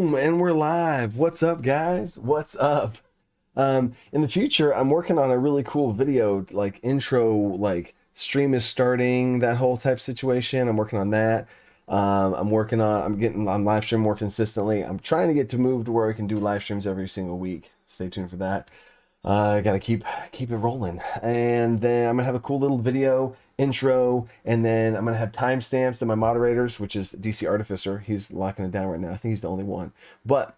Boom, and we're live. What's up, guys? What's up? In the future, I'm working on a really cool video, like intro, like stream is starting, that whole type situation. I'm working on that. I'm getting on live stream more consistently. I'm trying to get to move to where I can do live streams every single week. Stay tuned for that. I gotta keep it rolling, and then I'm gonna have a cool little video intro, and then I'm gonna have timestamps to my moderators, which is DC Artificer. He's locking it down right now. I think he's the only one, but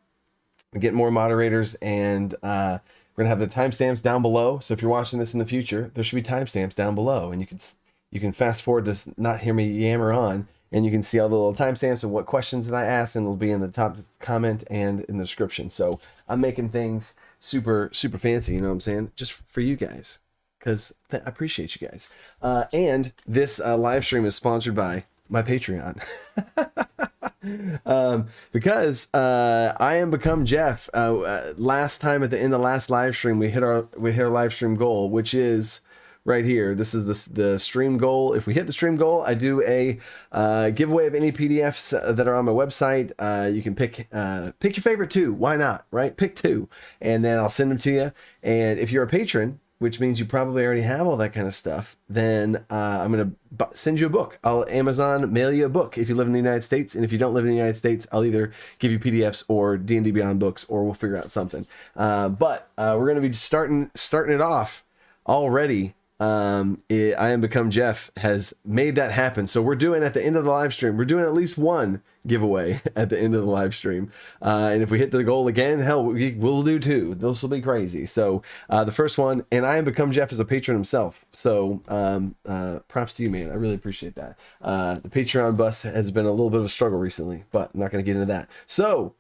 we get more moderators, and we're gonna have the timestamps down below. So if you're watching this in the future, there should be timestamps down below, and you can fast forward to not hear me yammer on, and you can see all the little timestamps and what questions that I asked, and it'll be in the top comment and in the description. So I'm making things super fancy, you know what I'm saying, just for you guys, because I appreciate you guys. And this live stream is sponsored by my Patreon. Because I am Become Jeff. Last time at the end of last live stream, we hit our live stream goal, which is right here. This is the stream goal. If we hit the stream goal, I do a giveaway of any PDFs that are on my website. You can pick your favorite two. Why not, right? Pick two, and then I'll send them to you. And if you're a patron, which means you probably already have all that kind of stuff, then I'm going to send you a book. I'll Amazon mail you a book if you live in the United States. And if you don't live in the United States, I'll either give you PDFs or D&D Beyond books, or we'll figure out something. But we're going to be starting it off already. I Am Become Jeff has made that happen. So we're doing, at the end of the live stream, we're doing at least one giveaway at the end of the live stream. And if we hit the goal again, hell, we'll do two. Those will be crazy. So the first one, and I Am Become Jeff is a patron himself. So props to you, man. I really appreciate that. The Patreon bus has been a little bit of a struggle recently, but I'm not going to get into that. So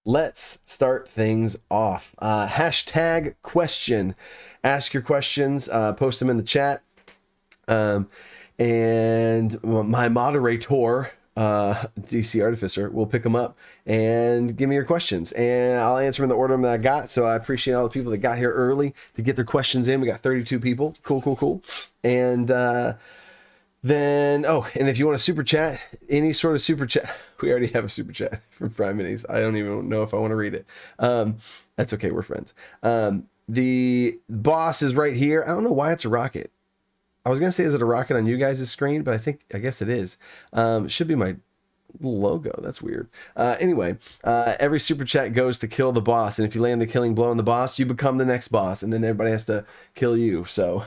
let's start things off. Hashtag question. Ask your questions, post them in the chat, and my moderator, DC Artificer, will pick them up and give me your questions, and I'll answer them in the order that I got. So I appreciate all the people that got here early to get their questions in. We got 32 people. Cool. And then, and if you want a super chat, any sort of super chat, we already have a super chat from Prime Minis. I don't even know if I want to read it. That's okay. We're friends. The boss is right here. I don't know why it's a rocket. I was going to say, is it a rocket on you guys' screen? But I guess it is. It should be my logo. That's weird. Anyway, every super chat goes to kill the boss. And if you land the killing blow on the boss, you become the next boss. And then everybody has to kill you. So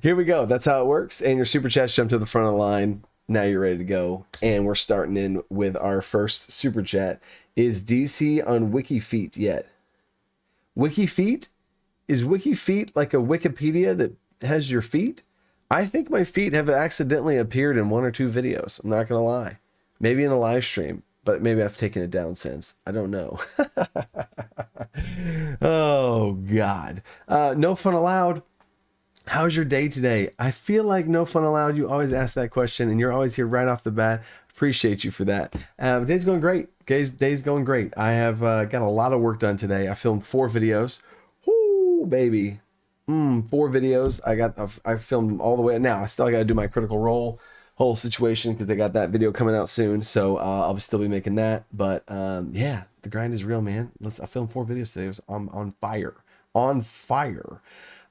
here we go. That's how it works. And your super chats jump to the front of the line. Now you're ready to go. And we're starting in with our first super chat. Is DC on WikiFeet yet? WikiFeet? Is WikiFeet like a Wikipedia that has your feet? I think my feet have accidentally appeared in one or two videos. I'm not going to lie. Maybe in a live stream, but maybe I've taken it down since. I don't know. Oh, God. No fun allowed. How's your day today? I feel like no fun allowed. You always ask that question, and you're always here right off the bat. Appreciate you for that. Day's going great. Day's going great. I have got a lot of work done today. I filmed 4 videos. Whoo, baby. 4 videos. I filmed them all the way. Now I still got to do my Critical Role whole situation, because they got that video coming out soon. So I'll still be making that. But yeah, the grind is real, man. I filmed 4 videos today. I'm on fire. On fire.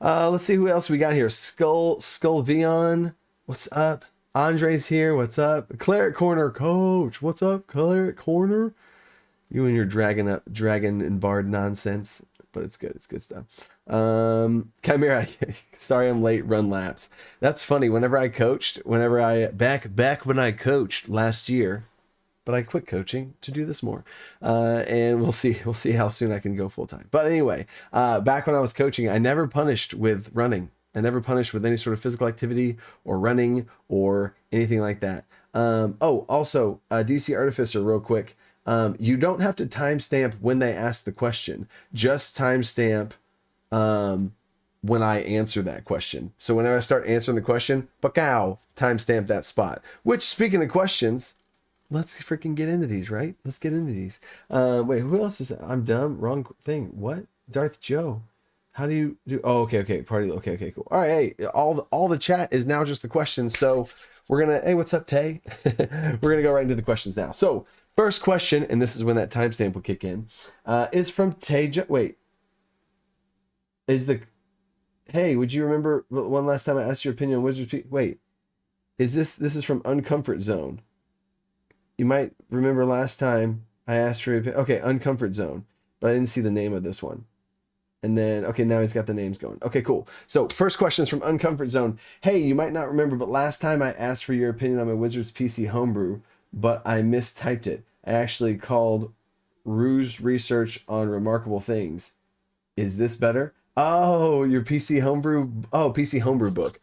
Let's see who else we got here. Skull Vion. What's up? Andre's here. What's up? Cleric Corner Coach. What's up, Cleric Corner? You and your dragon and bard nonsense, but it's good. It's good stuff. Chimera. Sorry I'm late. Run laps. That's funny. Back when I coached last year, but I quit coaching to do this more. And we'll see how soon I can go full time. But anyway, back when I was coaching, I never punished with running. I never punished with any sort of physical activity or running or anything like that. Also, DC Artificer, real quick. You don't have to timestamp when they ask the question. Just timestamp when I answer that question. So whenever I start answering the question, timestamp that spot. Which, speaking of questions, let's freaking get into these, right? Let's get into these. Wait, who else is that? I'm dumb. Wrong thing. What? Darth Joe. How do you do? Oh, okay. Party. Okay, cool. All right. Hey, all the chat is now just the questions. So we're going to, hey, what's up, Tay? We're going to go right into the questions now. So First question, and this is when that timestamp will kick in, is from Teja. Wait, hey, would you remember one last time I asked your opinion on Wizards? Wait, this is from Uncomfort Zone. You might remember last time I asked for your opinion. Okay, Uncomfort Zone, but I didn't see the name of this one. And then, okay, now he's got the names going. Okay, cool. So first question is from Uncomfort Zone. Hey, you might not remember, but last time I asked for your opinion on my Wizards PC homebrew, but I mistyped it. I actually called Ruse Research on Remarkable Things. Is this better? Oh, your PC homebrew. Oh, PC homebrew book.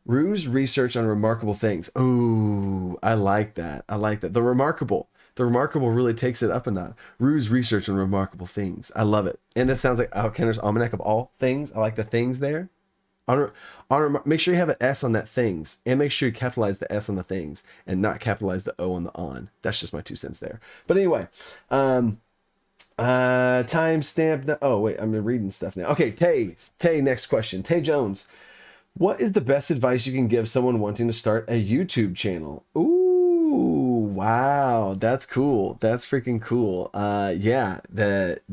Ruse Research on Remarkable Things. Ooh, I like that. I like that. The Remarkable really takes it up a notch. Ruse Research on Remarkable Things. I love it. And that sounds like Kenner's Almanac of all things. I like the things there. Make sure you have an S on that things, and make sure you capitalize the S on the things and not capitalize the O on the on. That's just my 2 cents there. But anyway, timestamp. Oh wait, I'm reading stuff now. Okay, Tay, next question. Tay Jones, what is the best advice you can give someone wanting to start a YouTube channel? Ooh, wow, that's cool. That's freaking cool. Yeah,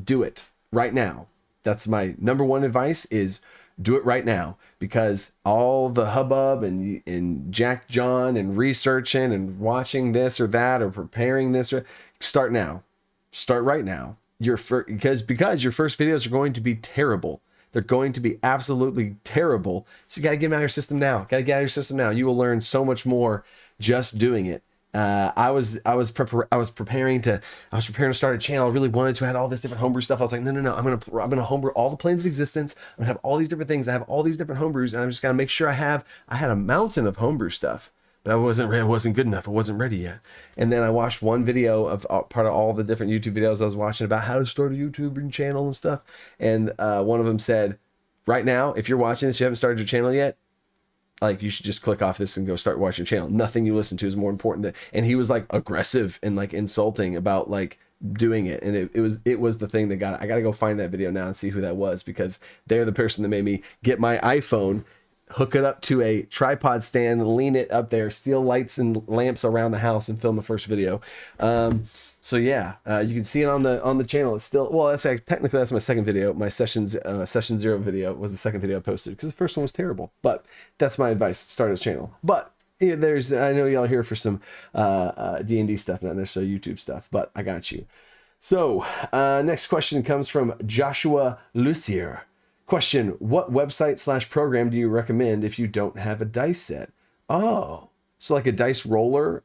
do it right now. That's my number one advice is do it right now, because all the hubbub and Jack John and researching and watching this or that or preparing this, start now. Start right now. Because your first videos are going to be terrible. They're going to be absolutely terrible. So you got to get them out of your system now. You will learn so much more just doing it. I was preparing to start a channel. I really wanted to. I had all this different homebrew stuff. I was like, no. I'm gonna homebrew all the planes of existence. I'm gonna have all these different things. I have all these different homebrews, and I'm just gotta make sure I had a mountain of homebrew stuff. But it wasn't good enough. I wasn't ready yet. And then I watched one video of part of all the different YouTube videos I was watching about how to start a YouTube channel and stuff. And one of them said, right now, if you're watching this, you haven't started your channel yet, like, you should just click off this and go start watching your channel. Nothing you listen to is more important and he was like aggressive and like insulting about like doing it. And it was the thing that I got to go find that video now and see who that was, because they're the person that made me get my iPhone, hook it up to a tripod stand, lean it up there, steal lights and lamps around the house and film the first video. So yeah, you can see it on the channel. It's still, well, technically that's my second video. My session 0 video was the second video I posted, because the first one was terrible. But that's my advice: start a channel. But I know y'all here for some D&D stuff, not necessarily YouTube stuff, but I got you. So next question comes from Joshua Lucier. Question: what website / program do you recommend if you don't have a dice set? Oh, so like a dice roller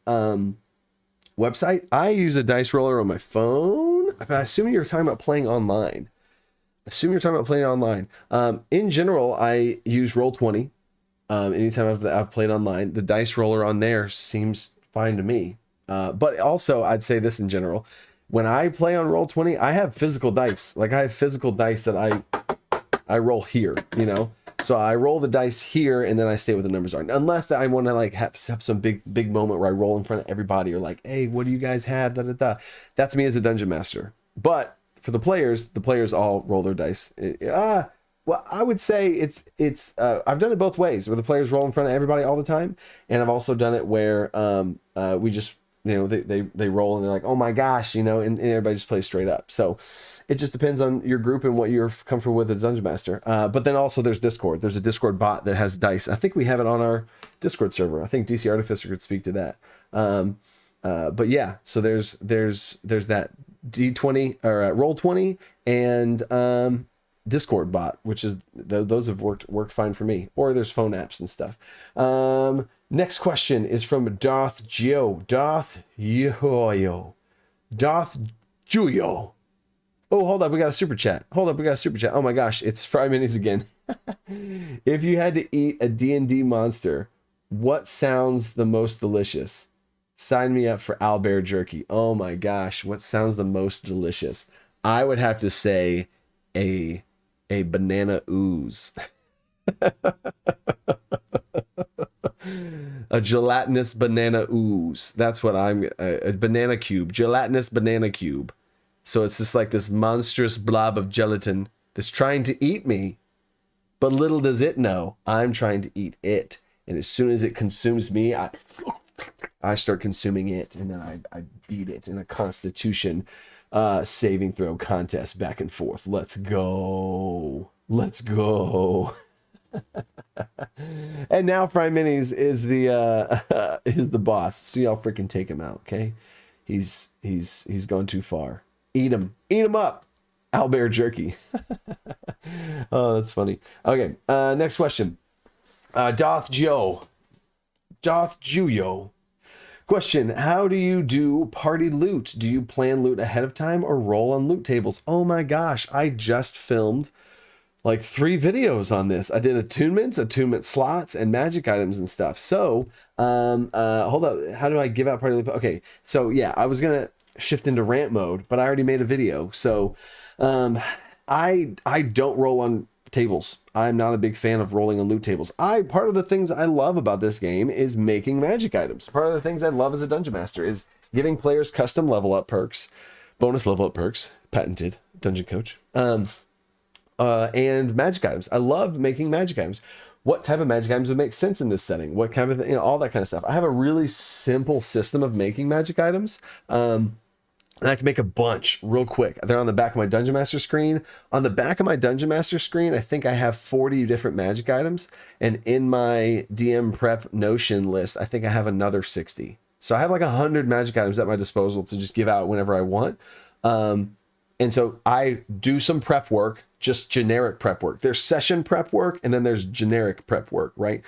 website? I use a dice roller on my phone. I assume you're talking about playing online. In general, I use Roll20. Anytime I've played online, the dice roller on there seems fine to me. But also, I'd say this in general: when I play on Roll20, I have physical dice. Like, I have physical dice that I roll here, you know. So I roll the dice here, and then I say what the numbers are. Unless that I want to like have some big moment where I roll in front of everybody, or like, hey, what do you guys have? Da da da. That's me as a dungeon master. But for the players all roll their dice. Well, I would say it's I've done it both ways, where the players roll in front of everybody all the time, and I've also done it where we just, you know, they roll and they're like, oh my gosh, you know, and everybody just plays straight up. So it just depends on your group and what you're comfortable with as Dungeon Master. But then also there's Discord. There's a Discord bot that has dice. I think we have it on our Discord server. I think DC Artificer could speak to that. But yeah, so there's that D20 or Roll20 and Discord bot, which is those have worked fine for me. Or there's phone apps and stuff. Next question is from Darth Geo. Darth Yoyo. Oh, hold up, we got a super chat. Oh my gosh, it's Fry Minis again. If you had to eat a D&D monster, what sounds the most delicious? Sign me up for owlbear jerky. Oh my gosh, what sounds the most delicious? I would have to say a banana ooze. A gelatinous banana ooze. That's what a banana cube. Gelatinous banana cube. So it's just like this monstrous blob of gelatin that's trying to eat me. But little does it know, I'm trying to eat it. And as soon as it consumes me, I start consuming it, and then I beat it in a Constitution saving throw contest back and forth. Let's go. Let's go. And now Prime Minis is the is the boss. So y'all freaking take him out, okay? He's gone too far. Eat him. Eat him up. Owlbear jerky. Oh, that's funny. Okay, next question. Doth Juyo. Question, how do you do party loot? Do you plan loot ahead of time or roll on loot tables? Oh my gosh, I just filmed like 3 videos on this. I did attunement slots, and magic items and stuff. So, hold up. How do I give out party loot? Okay, so yeah, I was gonna shift into rant mode, but I already made a video. So, I don't roll on tables. I'm not a big fan of rolling on loot tables. Part of the things I love about this game is making magic items. Part of the things I love as a dungeon master is giving players custom level up perks, bonus level up perks, patented dungeon coach, and magic items. I love making magic items. What type of magic items would make sense in this setting? What kind of, all that kind of stuff. I have a really simple system of making magic items. And I can make a bunch real quick. They're on the back of my Dungeon Master screen. On the back of my Dungeon Master screen, I think I have 40 different magic items. And in my DM prep Notion list, I think I have another 60. So I have like 100 magic items at my disposal to just give out whenever I want. And so I do some prep work, just generic prep work. There's session prep work, and then there's generic prep work, right?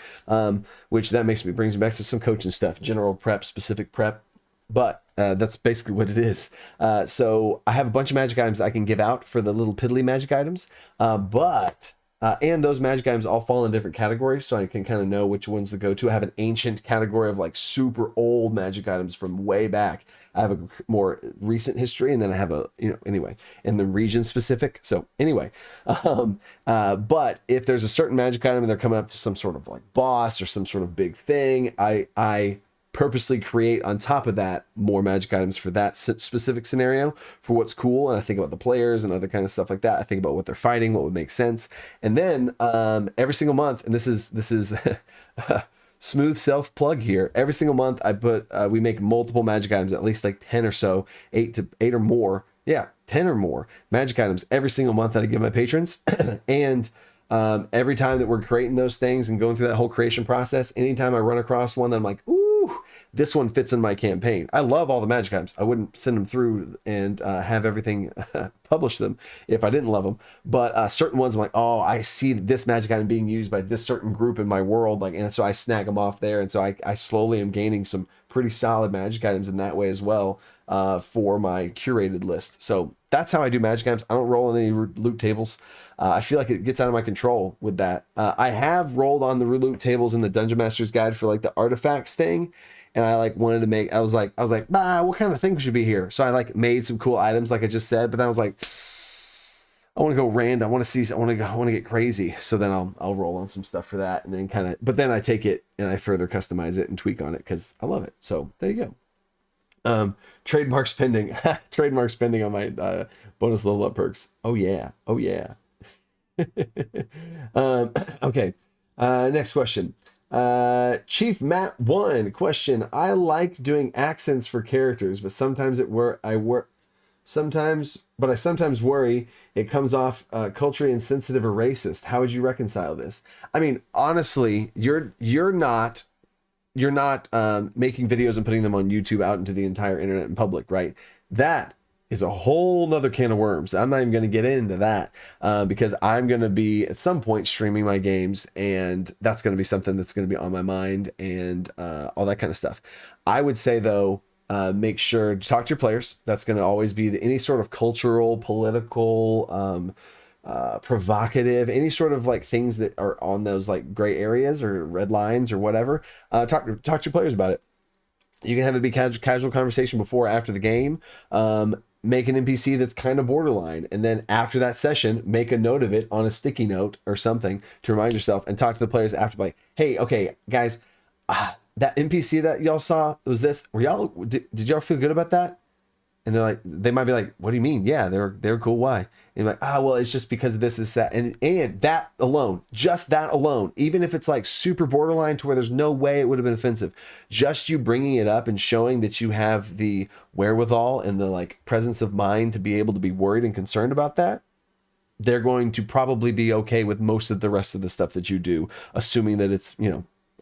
Which that brings me back to some coaching stuff, general prep, specific prep. But that's basically what it is. So I have a bunch of magic items that I can give out for the little piddly magic items. And those magic items all fall in different categories, so I can kind of know which ones to go to. I have an ancient category of like super old magic items from way back. I have a more recent history, and then I have and the region specific. So anyway, but if there's a certain magic item and they're coming up to some sort of like boss or some sort of big thing, I purposely create on top of that more magic items for that specific scenario for what's cool. And I think about the players and other kind of stuff like that. I think about what they're fighting, what would make sense. And then every single month, and this is smooth self plug here. Every single month we make multiple magic items, at least like 10 or so, 8 or more. Yeah, 10 or more magic items every single month that I give my patrons. And every time that we're creating those things and going through that whole creation process, anytime I run across one that I'm like, ooh, this one fits in my campaign. I love all the magic items. I wouldn't send them through and have everything publish them if I didn't love them. But certain ones I'm like, oh, I see this magic item being used by this certain group in my world, and so I snag them off there. And so I slowly am gaining some pretty solid magic items in that way as well for my curated list. So that's how I do magic items. I don't roll on any loot tables. I feel like it gets out of my control with that. I have rolled on the loot tables in the Dungeon Master's Guide for like the artifacts thing. And I wanted to make, I was like, what kind of things should be here? So I made some cool items, like I just said, but then I was like, I want to go random. I want to get crazy. So then I'll roll on some stuff for that. And then but then I take it and I further customize it and tweak on it because I love it. So there you go. Trademark spending on my bonus level up perks. Oh yeah. Okay. Next question. Chief Matt 1 question. I like doing accents for characters, but sometimes I sometimes worry it comes off culturally insensitive or racist. How would you reconcile this? I mean, honestly, you're not making videos and putting them on YouTube out into the entire internet and public, right? That is a whole nother can of worms. I'm not even going to get into that because I'm going to be at some point streaming my games, and that's going to be something that's going to be on my mind and all that kind of stuff. I would say though, make sure to talk to your players. That's going to always be any sort of cultural, political, provocative, any sort of like things that are on those like gray areas or red lines or whatever. Talk to your players about it. You can have it be casual conversation before or after the game. Make an NPC that's kind of borderline, and then after that session, make a note of it on a sticky note or something to remind yourself, and talk to the players after, like, hey, okay, guys, that NPC that y'all saw was this. Did y'all feel good about that? And they're like, they might be like, what do you mean? Yeah, they're cool. Why? And you're like, well, it's just because of this, that. And that alone, just that alone, even if it's like super borderline to where there's no way it would have been offensive, just you bringing it up and showing that you have the wherewithal and the like presence of mind to be able to be worried and concerned about that, they're going to probably be okay with most of the rest of the stuff that you do, assuming that it's,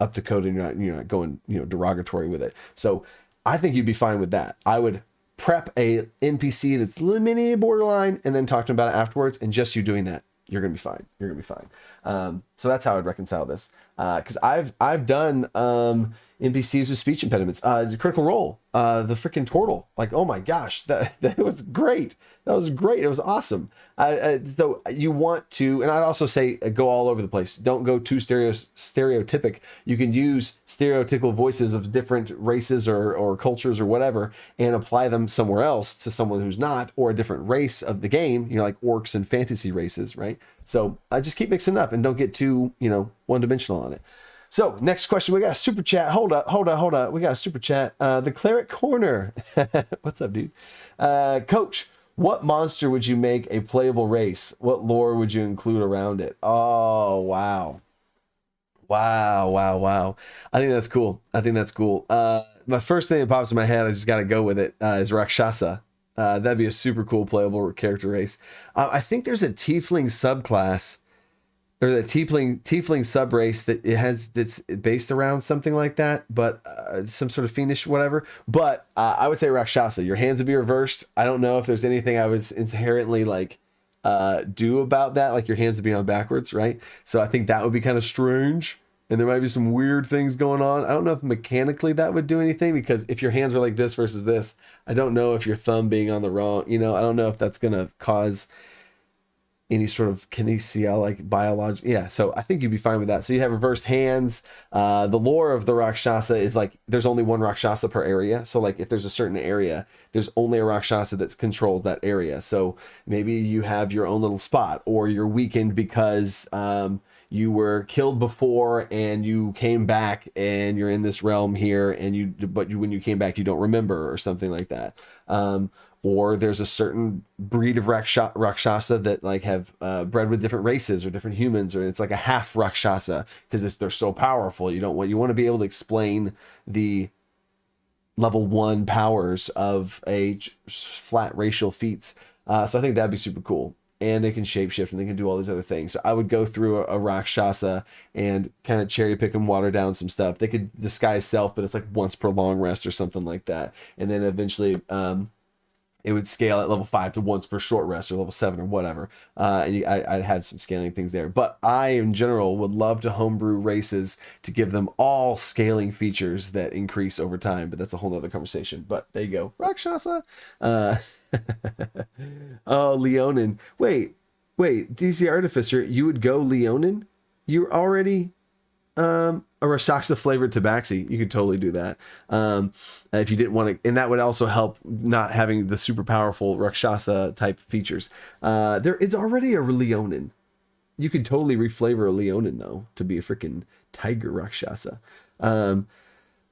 up to code and you're not going, derogatory with it. So I think you'd be fine with that. I would prep a NPC that's mini borderline and then talk to them about it afterwards, and just you doing that, you're gonna be fine. You're gonna be fine. So that's how I'd reconcile this. Because I've done NPCs with speech impediments. Critical Role, the freaking turtle. Like, oh my gosh, that was great. That was great. It was awesome. Though you want to, and I'd also say go all over the place. Don't go too stereotypic. You can use stereotypical voices of different races or cultures or whatever, and apply them somewhere else to someone who's not, or a different race of the game. like orcs and fantasy races, right? So I just keep mixing it up and don't get too one-dimensional on it. So next question, we got a super chat. Hold up. We got a super chat. The Cleric Corner. What's up, dude? Coach, what monster would you make a playable race? What lore would you include around it? Oh, wow. Wow. I think that's cool. My first thing that pops in my head, I just got to go with it, is Rakshasa. That'd be a super cool playable character race. I think there's a tiefling subclass, or the tiefling sub race that's based around something like that, but some sort of fiendish whatever. But I would say Rakshasa. Your hands would be reversed. I don't know if there's anything I would inherently do about that, like your hands would be on backwards, right? So I think that would be kind of strange, and there might be some weird things going on. I don't know if mechanically that would do anything, because if your hands were like this versus this, I don't know if your thumb being on the wrong, I don't know if that's gonna cause any sort of kinesia, like biological. Yeah, so I think you'd be fine with that. So you have reversed hands. The lore of the Rakshasa is like there's only one Rakshasa per area. So like if there's a certain area, there's only a Rakshasa that's controls that area. So maybe you have your own little spot, or you're weakened because you were killed before and you came back and you're in this realm here, and when you came back you don't remember, or something like that. Or there's a certain breed of Rakshasa that have bred with different races or different humans, or it's like a half Rakshasa because they're so powerful. You want to be able to explain the level 1 powers of a flat racial feats. So I think that'd be super cool. And they can shapeshift and they can do all these other things. So I would go through a Rakshasa and kind of cherry pick and water down some stuff. They could disguise self, but it's like once per long rest or something like that. And then eventually it would scale at level 5 to once per short rest, or level 7 or whatever. I'd had some scaling things there. But I, in general, would love to homebrew races to give them all scaling features that increase over time. But that's a whole nother conversation. But there you go. Rakshasa. Oh, Leonin. Wait. DC Artificer, you would go Leonin? You're already a Rakshasa flavored tabaxi. You could totally do that. If you didn't want to, and that would also help not having the super powerful Rakshasa type features. There is already a Leonin. You could totally reflavor a Leonin though to be a freaking tiger Rakshasa.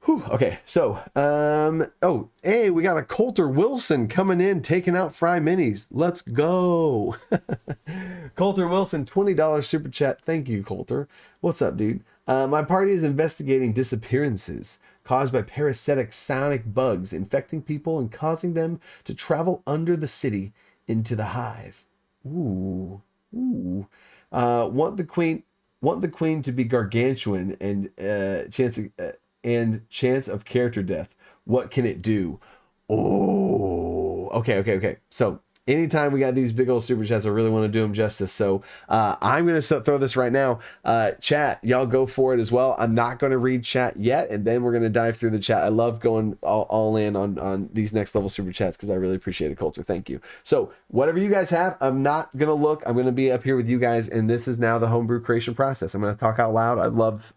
Okay, so oh, hey, we got a Coulter Wilson coming in, taking out Fry Minis. Let's go. Coulter Wilson, $20 super chat. Thank you, Coulter. What's up, dude? My party is investigating disappearances caused by parasitic sonic bugs infecting people and causing them to travel under the city into the hive. Ooh. Want the queen to be gargantuan and chance of character death. What can it do? Oh, okay. So anytime we got these big old super chats, I really want to do them justice. So I'm going to throw this right now. Chat, y'all go for it as well. I'm not going to read chat yet, and then we're going to dive through the chat. I love going all in on these next level super chats because I really appreciate it, Coulter. Thank you. So whatever you guys have, I'm not going to look. I'm going to be up here with you guys, and this is now the homebrew creation process. I'm going to talk out loud. I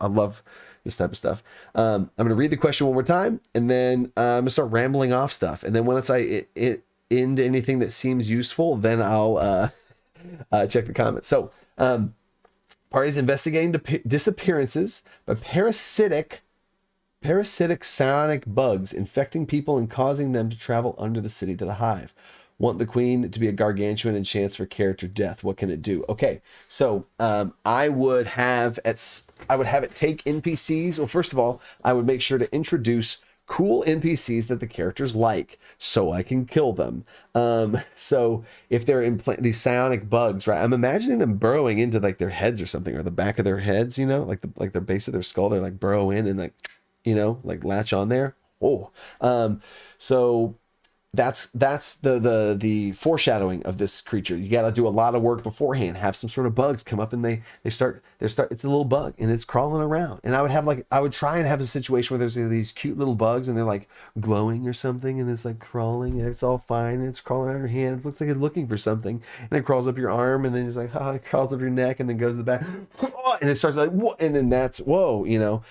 love this type of stuff. I'm going to read the question one more time, and then I'm going to start rambling off stuff. And then when it's into anything that seems useful, then I'll check the comments. So parties investigating disappearances by parasitic Parasitic psionic bugs infecting people and causing them to travel under the city to the hive. Want the queen to be a gargantuan and chance for character death. What can it do? Okay, so I would have it take NPCs. Well, first of all, I would make sure to introduce cool NPCs that the characters like, so I can kill them. So if they're these psionic bugs, right? I'm imagining them burrowing into like their heads or something, or the back of their heads. You know, like the base of their skull. They're like burrow in and like, you know, like latch on there. Oh, so that's the foreshadowing of this creature. You got to do a lot of work beforehand. Have some sort of bugs come up and they start it's a little bug and it's crawling around. And I would try and have a situation where there's these cute little bugs and they're like glowing or something and it's like crawling and it's all fine and it's crawling out your hand. It looks like it's looking for something and it crawls up your arm and then it's like it crawls up your neck and then goes to the back and it starts like what, and then that's whoa, you know.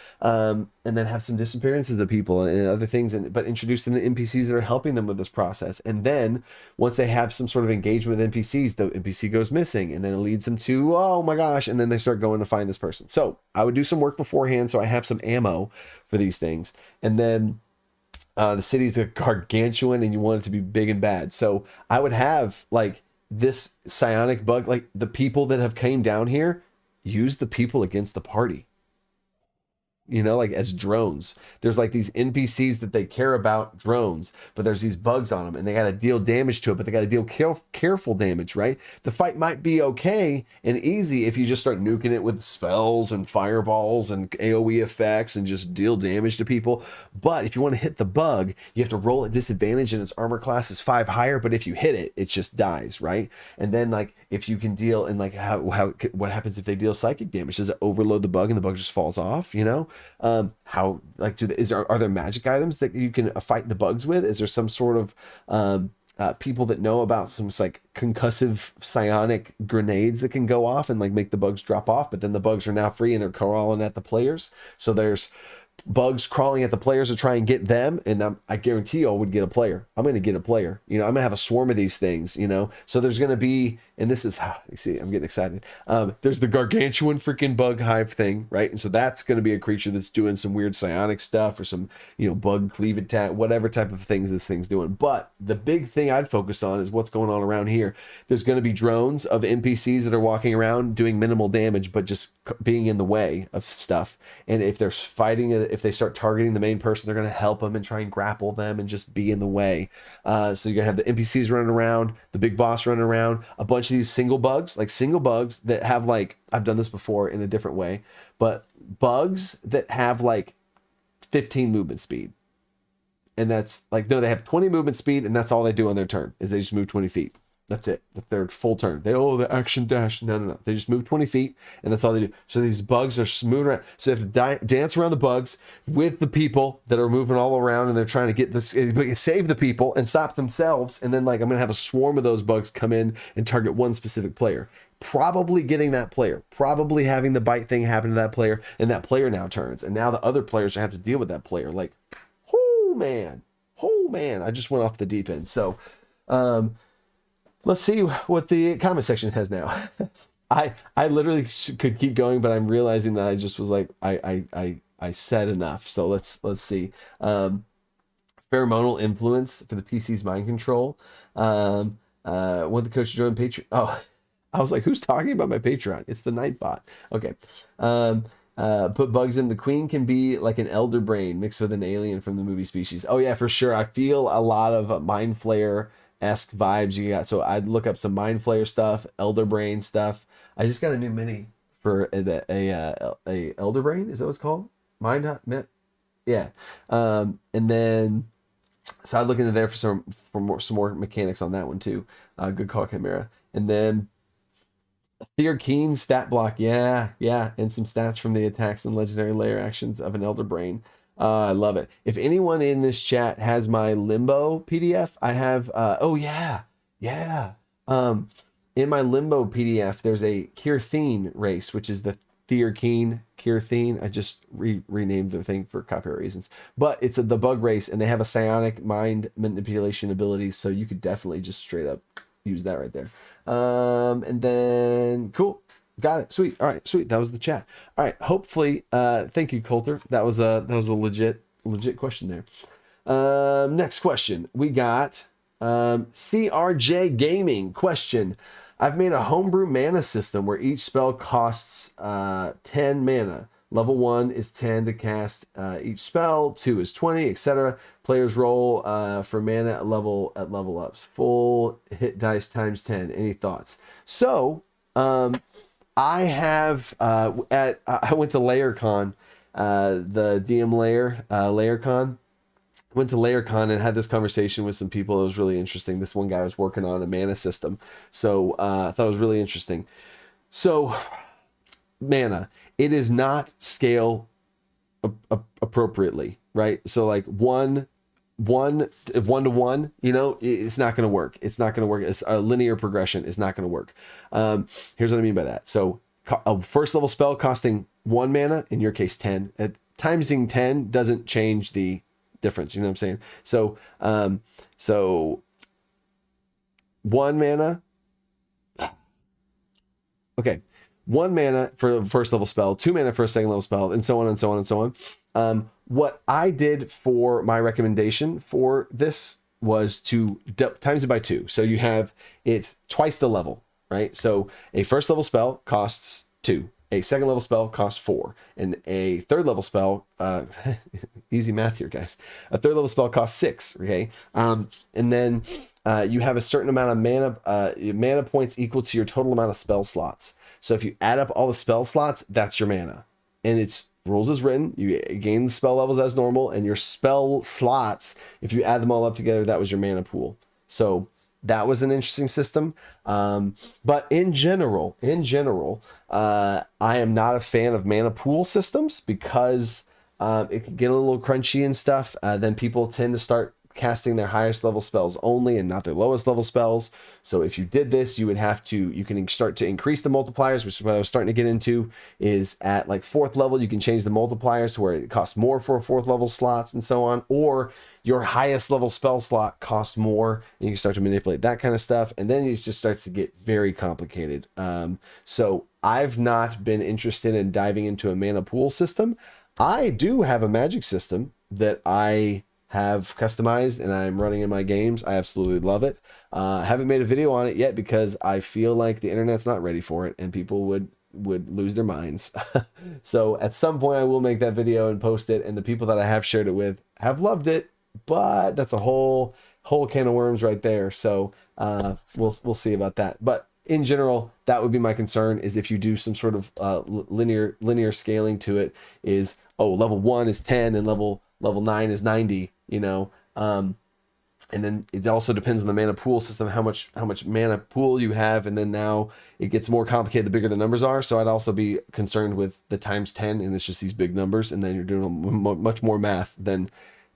And then have some disappearances of people and other things, but introduce them to NPCs that are helping them with this process. And then once they have some sort of engagement with NPCs, the NPC goes missing, and then it leads them to, oh my gosh, and then they start going to find this person. So I would do some work beforehand so I have some ammo for these things. And then the city's a gargantuan and you want it to be big and bad. So I would have like this psionic bug, like the people that have came down here, use the people against the party. You know, like as drones. There's like these NPCs that they care about drones, but there's these bugs on them and they got to deal damage to it, but they got to deal careful damage, right? The fight might be okay and easy if you just start nuking it with spells and fireballs and AoE effects and just deal damage to people. But if you want to hit the bug, you have to roll at disadvantage and its armor class is 5 higher, but if you hit it, it just dies, right? And then like if you can deal and like what happens if they deal psychic damage? Does it overload the bug and the bug just falls off, you know? How like are there magic items that you can fight the bugs with? Is there some sort of people that know about some like concussive psionic grenades that can go off and like make the bugs drop off, but then the bugs are now free and they're crawling at the players? So there's bugs crawling at the players to try and get them, and I guarantee you I would get a player. I'm going to get a player. You know, I'm going to have a swarm of these things, you know. So there's going to be, and this is, you see, I'm getting excited. There's the gargantuan freaking bug hive thing, right? And so that's going to be a creature that's doing some weird psionic stuff or some, you know, bug cleave attack, whatever type of things this thing's doing. But the big thing I'd focus on is what's going on around here. There's going to be drones of NPCs that are walking around doing minimal damage, but just being in the way of stuff. And if they're fighting, if they start targeting the main person, they're going to help them and try and grapple them and just be in the way. So you're going to have the NPCs running around, the big boss running around, a bunch of these single bugs that have like, I've done this before in a different way, but bugs that have like 15 movement speed. And that's like, no, they have 20 movement speed and that's all they do on their turn is they just move 20 feet. That's it. Their full turn. The action dash. No. They just move 20 feet, and that's all they do. So these bugs are moving around. So they have to dance around the bugs with the people that are moving all around, and they're trying to get this, save the people and stop themselves. And then, like, I'm going to have a swarm of those bugs come in and target one specific player. Probably getting that player. Probably having the bite thing happen to that player, and that player now turns. And now the other players have to deal with that player. Like, oh, man. I just went off the deep end. So, let's see what the comment section has now. I literally could keep going, but I'm realizing that I just was like, I said enough. So let's see. Pheromonal influence for the PC's mind control. Want the coach to join Patreon? Oh, I was like, who's talking about my Patreon? It's the Nightbot. Okay. Put bugs in. The queen can be like an elder brain mixed with an alien from the movie Species. Oh yeah, for sure. I feel a lot of Mind Flayer-esque vibes you got. So I'd look up some Mind Flayer stuff, Elder Brain stuff. I just got a new mini for a Elder Brain. Is that what it's called? Yeah. And then so I'd look into there for some more mechanics on that one too. Good call, Chimera. And then Theor Keen's stat block, yeah, and some stats from the attacks and legendary layer actions of an Elder Brain. I love it. If anyone in this chat has my Limbo PDF, I have, in my Limbo PDF, there's a Kyrthene race, which is the Theor Keen Kyrthene. I just renamed the thing for copyright reasons, but it's the bug race, and they have a psionic mind manipulation ability, so you could definitely just straight up use that right there. And then cool. Got it. Sweet. All right. Sweet. That was the chat. All right. Hopefully, thank you, Coulter. That was a legit question there. Next question. We got CRJ Gaming question. I've made a homebrew mana system where each spell costs 10 mana. Level 1 is 10 to cast each spell, 2 is 20, etc. Players roll for mana at level ups. Full hit dice times 10. Any thoughts? So, I have I went to LayerCon, the DM LayerCon. Went to LayerCon and had this conversation with some people. It was really interesting. This one guy was working on a mana system, so I thought it was really interesting. So, mana, it is not scale appropriately, right? So like one to one, you know, it's not going to work. It's not going to work. It's a linear progression. It's not going to work. Here's what I mean by that. So a first level spell costing 1 mana, in your case 10. Timesing 10 doesn't change the difference. You know what I'm saying? So so 1 mana. Okay. 1 mana for a first level spell, 2 mana for a second level spell, and so on and so on and so on. What I did for my recommendation for this was to times it by 2. So you have, it's twice the level, right? So a first level spell costs 2, a second level spell costs 4, and a third level spell, easy math here, guys. A third level spell costs 6, okay? And then you have a certain amount of mana points equal to your total amount of spell slots. So if you add up all the spell slots, that's your mana. And it's rules as written. You gain the spell levels as normal, and your spell slots, if you add them all up together, that was your mana pool. So that was an interesting system. But in general, I am not a fan of mana pool systems because it can get a little crunchy and stuff. Then people tend to start casting their highest level spells only and not their lowest level spells. So if you did this, you can start to increase the multipliers, which is what I was starting to get into, is at like 4th level, you can change the multipliers to where it costs more for 4th level slots and so on, or your highest level spell slot costs more, and you can start to manipulate that kind of stuff. And then it just starts to get very complicated. So I've not been interested in diving into a mana pool system. I do have a magic system that I have customized and I'm running in my games. I absolutely love it. I haven't made a video on it yet because I feel like the internet's not ready for it and people would lose their minds. So at some point I will make that video and post it, and the people that I have shared it with have loved it, but that's a whole can of worms right there. So we'll see about that. But in general, that would be my concern, is if you do some sort of linear scaling to it, is, oh, level 1 is 10 and level 9 is 90, you know. And then it also depends on the mana pool system, how much mana pool you have, and then now it gets more complicated the bigger the numbers are. So I'd also be concerned with the times 10, and it's just these big numbers, and then you're doing much more math than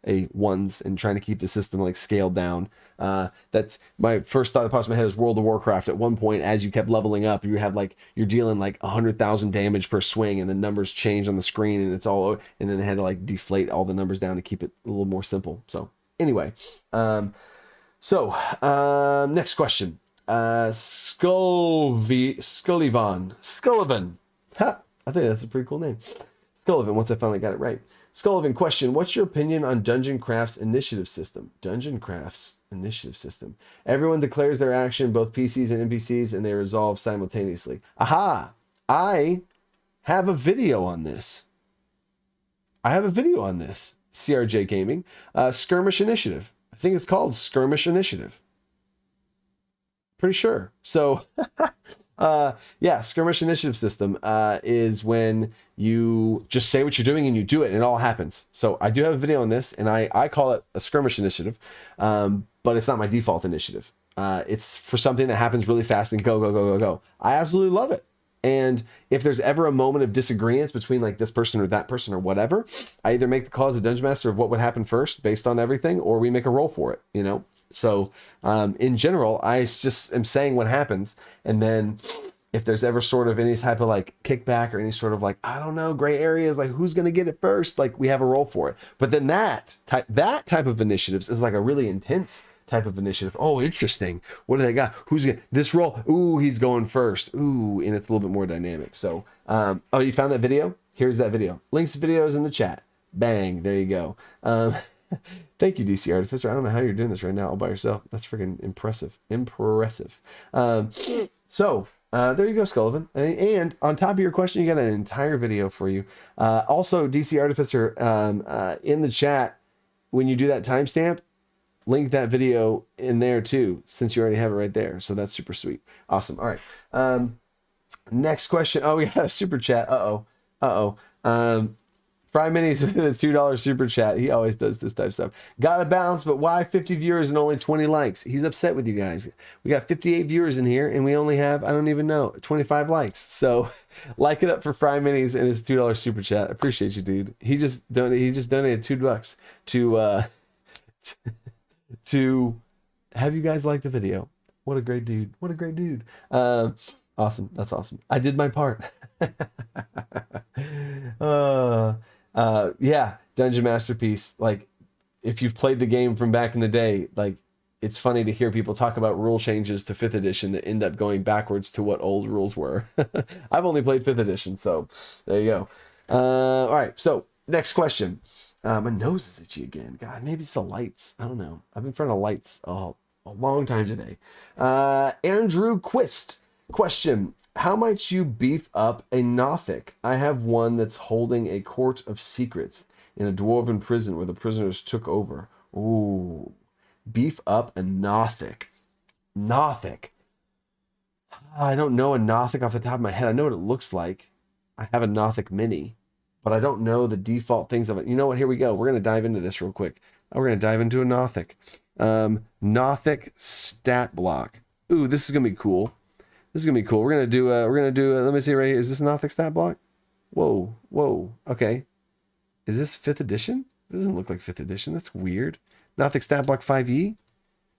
a ones and trying to keep the system like scaled down. That's my first thought that pops in my head is World of Warcraft. At one point, as you kept leveling up, you're dealing like 100,000 damage per swing, and the numbers change on the screen, and it's all, and then they had to like deflate all the numbers down to keep it a little more simple. So anyway, next question. Scullivan. Ha! I think that's a pretty cool name. Scullivan, once I finally got it right. Scullivan question, what's your opinion on Dungeon Craft's initiative system? Dungeon Craft's initiative system. Everyone declares their action, both PCs and NPCs, and they resolve simultaneously. Aha! I have a video on this. CRJ Gaming. Skirmish Initiative. I think it's called Skirmish Initiative. Pretty sure. So, Skirmish Initiative system is when you just say what you're doing and you do it and it all happens. So I do have a video on this, and I call it a Skirmish Initiative, but it's not my default initiative. It's for something that happens really fast and go. I absolutely love it. And if there's ever a moment of disagreement between like this person or that person or whatever, I either make the call as a dungeon master of what would happen first based on everything, or we make a roll for it, you know? So in general, I just am saying what happens. And then if there's ever sort of any type of like kickback or any sort of like, I don't know, gray areas, like who's going to get it first, like we have a roll for it. But then that type of initiatives is like a really intense type of initiative. Oh, interesting. What do they got? Who's gonna this roll? Ooh, he's going first. Ooh, and it's a little bit more dynamic. So, oh, you found that video? Here's that video. Links to videos in the chat. Bang, there you go. Thank you, DC Artificer. I don't know how you're doing this right now all by yourself. That's freaking impressive. Impressive. So there you go, Scullivan. And on top of your question, you got an entire video for you. Also, DC Artificer, in the chat, when you do that timestamp, link that video in there too, since you already have it right there. So that's super sweet. Awesome. All right. Next question. Oh, we got a super chat. Fry Minis with a $2 super chat. He always does this type of stuff. Got a balance, but why 50 viewers and only 20 likes? He's upset with you guys. We got 58 viewers in here, and we only have, I don't even know, 25 likes. So like it up for Fry Minis and his $2 super chat. Appreciate you, dude. He just donated $2 to have you guys like the video. What a great dude. What a great dude. Awesome. That's awesome. I did my part. Yeah, Dungeon Masterpiece. Like, if you've played the game from back in the day, like, it's funny to hear people talk about rule changes to 5th edition that end up going backwards to what old rules were. I've only played 5th edition, so there you go. All right, so next question. My nose is itchy again. God, maybe it's the lights. I don't know. I've been in front of lights a long time today. Andrew Quist. Question. How might you beef up a Nothic? I have one that's holding a court of secrets in a dwarven prison where the prisoners took over. Ooh. Beef up a Nothic. Nothic. I don't know a Nothic off the top of my head. I know what it looks like. I have a Nothic mini, but I don't know the default things of it. You know what? Here we go. We're going to dive into this real quick. We're going to dive into a Nothic. Nothic stat block. Ooh, this is going to be cool. This is gonna be cool. We're gonna do let me see right here. Is this a Nothic stat block? Whoa. Okay. Is this 5th edition? It doesn't look like 5th edition. That's weird. Nothic stat block 5e.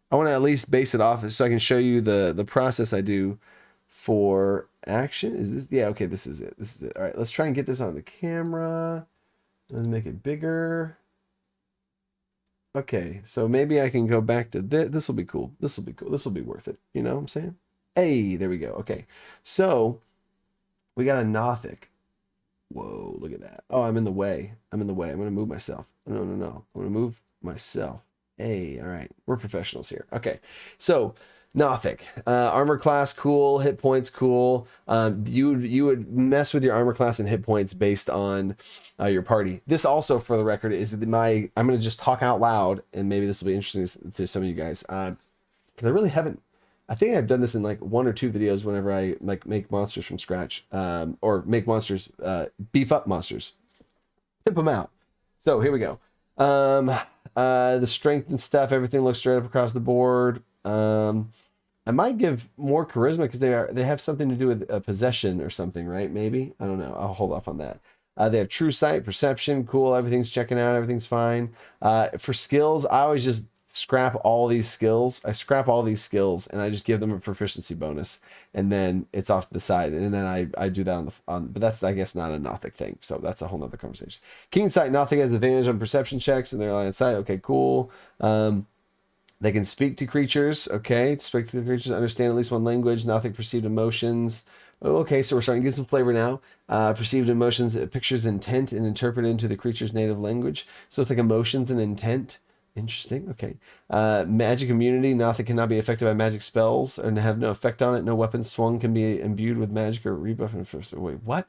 I want to at least base it off so I can show you the process I do for action. Is this? Yeah. Okay. This is it. All right. Let's try and get this on the camera and make it bigger. Okay. So maybe I can go back to this. This will be cool. This will be cool. This will be worth it. You know what I'm saying? Hey, there we go. Okay, so we got a Nothic. Whoa, look at that. Oh, I'm in the way. I'm going to move myself. No. I'm going to move myself. Hey, all right. We're professionals here. Okay, so Nothic. Armor class, cool. Hit points, cool. You would mess with your armor class and hit points based on your party. This also, for the record, is I'm going to just talk out loud, and maybe this will be interesting to some of you guys. Because I really haven't. I think I've done this in like 1 or 2 videos whenever I like make monsters from scratch, or make monsters, beef up monsters, pimp them out. So here we go. The strength and stuff, everything looks straight up across the board. I might give more charisma because they have something to do with a possession or something, right? Maybe, I don't know. I'll hold off on that. They have true sight, perception, cool. Everything's checking out. Everything's fine. For skills, I always just scrap all these skills. I scrap all these skills and I just give them a proficiency bonus, and then it's off to the side. And then I do that but that's, I guess, not a Nothic thing. So that's a whole nother conversation. Keen sight, Nothic has advantage on perception checks and they're line of sight. Okay, cool. They can speak to creatures. Okay, speak to the creatures, understand at least one language. Nothic perceived emotions. Oh, okay, so we're starting to get some flavor now. Perceived emotions, it pictures intent and interpret into the creature's native language. So it's like emotions and intent. Interesting. Okay. Magic immunity. Nothic cannot be affected by magic spells and have no effect on it. No weapon swung can be imbued with magic or rebuff. Wait, what?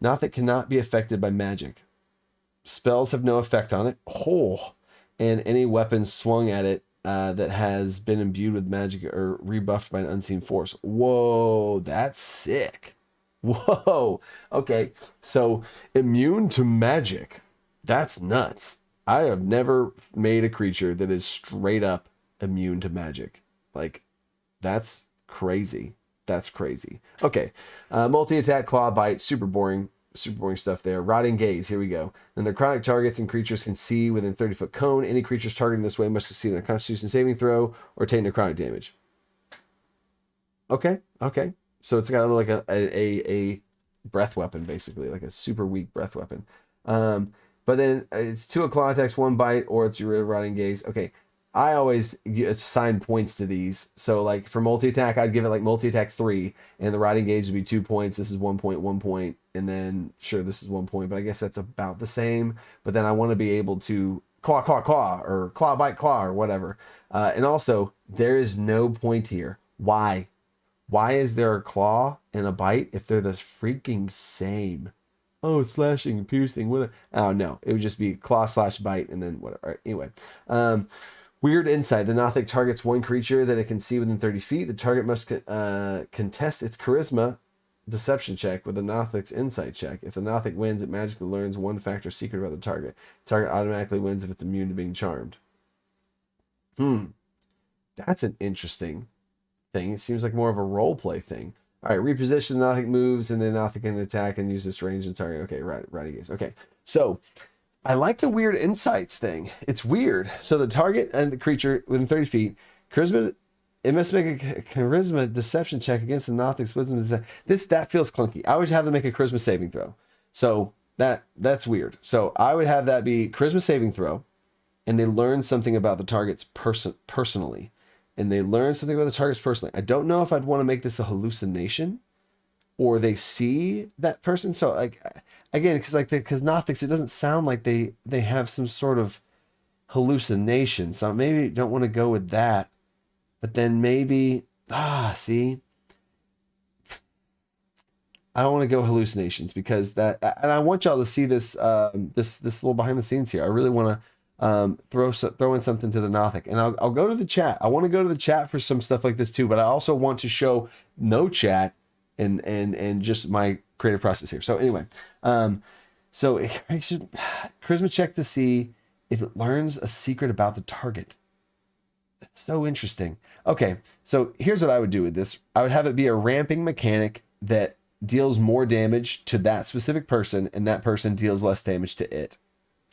Nothic cannot be affected by magic. Spells have no effect on it. Oh. And any weapon swung at it that has been imbued with magic or rebuffed by an unseen force. Whoa, that's sick. Whoa. Okay. So immune to magic. That's nuts. I have never made a creature that is straight up immune to magic. Like, that's crazy. That's crazy. Okay. Multi-attack, claw, bite. Super boring stuff there. Rotting gaze. Here we go. And necrotic targets and creatures can see within 30-foot cone. Any creatures targeting this way must succeed on a Constitution saving throw or take necrotic damage. Okay. So it's got like a breath weapon, basically. Like a super weak breath weapon. But then it's 2 claw attacks, 1 bite, or it's your rotting gaze. Okay, I always assign points to these. So like for multi-attack, I'd give it like multi-attack 3, and the riding gauge would be 2 points. This is 1 point, 1 point, and then sure, this is 1 point, but I guess that's about the same. But then I want to be able to claw, claw, claw, or claw, bite, claw, or whatever. And also, there is no point here. Why? Why is there a claw and a bite if they're the freaking same? Oh, slashing and piercing. What? Oh no, it would just be claw slash bite and then whatever. All right, anyway, weird insight. The Nothic targets one creature that it can see within 30 feet. The target must contest its charisma deception check with a Nothic's insight check. If the Nothic wins, it magically learns one factor secret about the target. The target automatically wins if it's immune to being charmed. That's an interesting thing. It seems like more of a role play thing. All right, reposition Nothic moves, and then Nothic can attack and use this range and target. Okay, right, guys. Okay, so I like the weird insights thing. It's weird. So the target and the creature within 30 feet, charisma, it must make a charisma deception check against the Nothic's wisdom. That feels clunky. I would have them make a charisma saving throw. So that's weird. So I would have that be charisma saving throw, and they learn something about the target's personally. And they learn something about the targets personally. I don't know if I'd want to make this a hallucination or they see that person. So like, again, because Nothics, it doesn't sound like they have some sort of hallucination. So maybe don't want to go with that, but then maybe, see, I don't want to go hallucinations because that, and I want y'all to see this, this little behind the scenes here. I really want to, throw in something to the Nothic, and I'll go to the chat. I want to go to the chat for some stuff like this too, but I also want to show no chat and just my creative process here. So anyway, so charisma check to see if it learns a secret about the target. That's so interesting. Okay, so here's what I would do with this. I would have it be a ramping mechanic that deals more damage to that specific person, and that person deals less damage to it.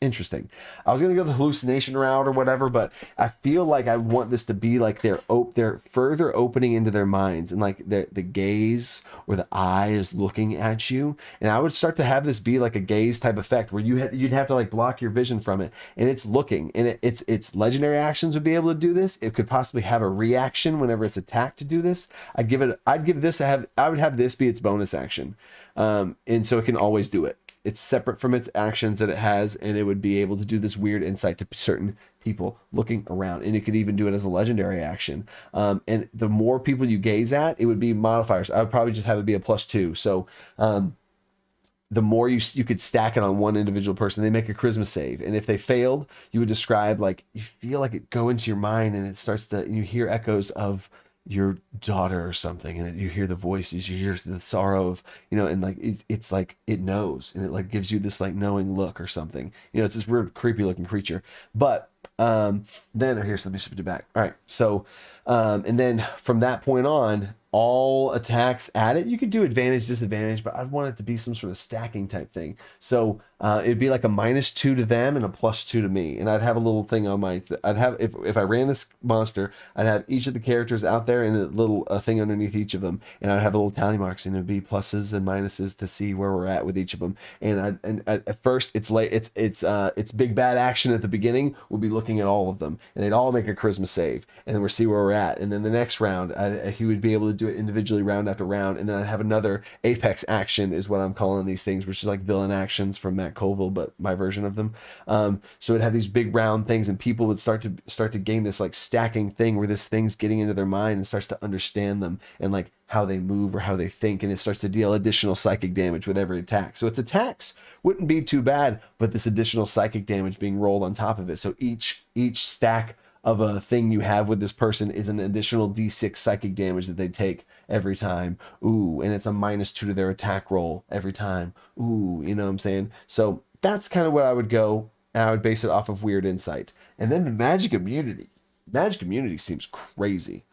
Interesting. I was going to go the hallucination route or whatever, but I feel like I want this to be like they're further opening into their minds, and like the gaze or the eye is looking at you. And I would start to have this be like a gaze type effect where you'd have to like block your vision from it, and it's looking, and its legendary actions would be able to do this. It could possibly have a reaction whenever it's attacked to do this. I would have this be its bonus action. And so it can always do it. It's separate from its actions that it has, and it would be able to do this weird insight to certain people looking around, and it could even do it as a legendary action. And the more people you gaze at, it would be modifiers. I would probably just have it be a +2. So the more you could stack it on one individual person. They make a charisma save, and if they failed, you would describe like you feel like it go into your mind, and it starts to, you hear echoes of your daughter or something, and you hear the voices, you hear the sorrow of, and like it's like it knows, and it like gives you this like knowing look or something. It's this weird creepy looking creature. But then here's, let me shift it back. All right, so and then from that point on, all attacks at it, you could do advantage, disadvantage, but I'd want it to be some sort of stacking type thing. So it'd be like a -2 to them and a +2 to me. And I'd have a little thing on my, I'd have, if I ran this monster, I'd have each of the characters out there and a little thing underneath each of them. And I'd have a little tally marks, and it'd be pluses and minuses to see where we're at with each of them. And at first it's big bad action at the beginning. We'll be looking at all of them, and they'd all make a charisma save, and then we'll see where we're at. And then the next round, he would be able to do it individually round after round, and then I'd have another apex action is what I'm calling these things, which is like villain actions from Matt Colville, but my version of them. So it'd have these big round things, and people would start to gain this like stacking thing where this thing's getting into their mind and starts to understand them and like how they move or how they think, and it starts to deal additional psychic damage with every attack. So its attacks wouldn't be too bad, but this additional psychic damage being rolled on top of it. So each stack of a thing you have with this person is an additional D6 psychic damage that they take every time. Ooh, and it's a -2 to their attack roll every time. Ooh, you know what I'm saying? So that's kind of what I would go, and I would base it off of weird insight. And then the magic immunity. Magic immunity seems crazy.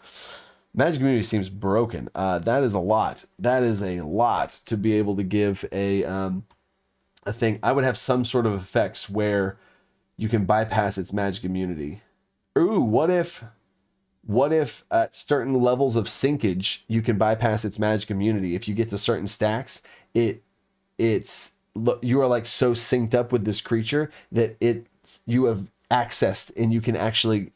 Magic immunity seems broken. That is a lot. That is a lot to be able to give a thing. I would have some sort of effects where you can bypass its magic immunity. Ooh, what if at certain levels of syncage you can bypass its magic immunity? If you get to certain stacks, you are like so synced up with this creature that you have accessed, and you can actually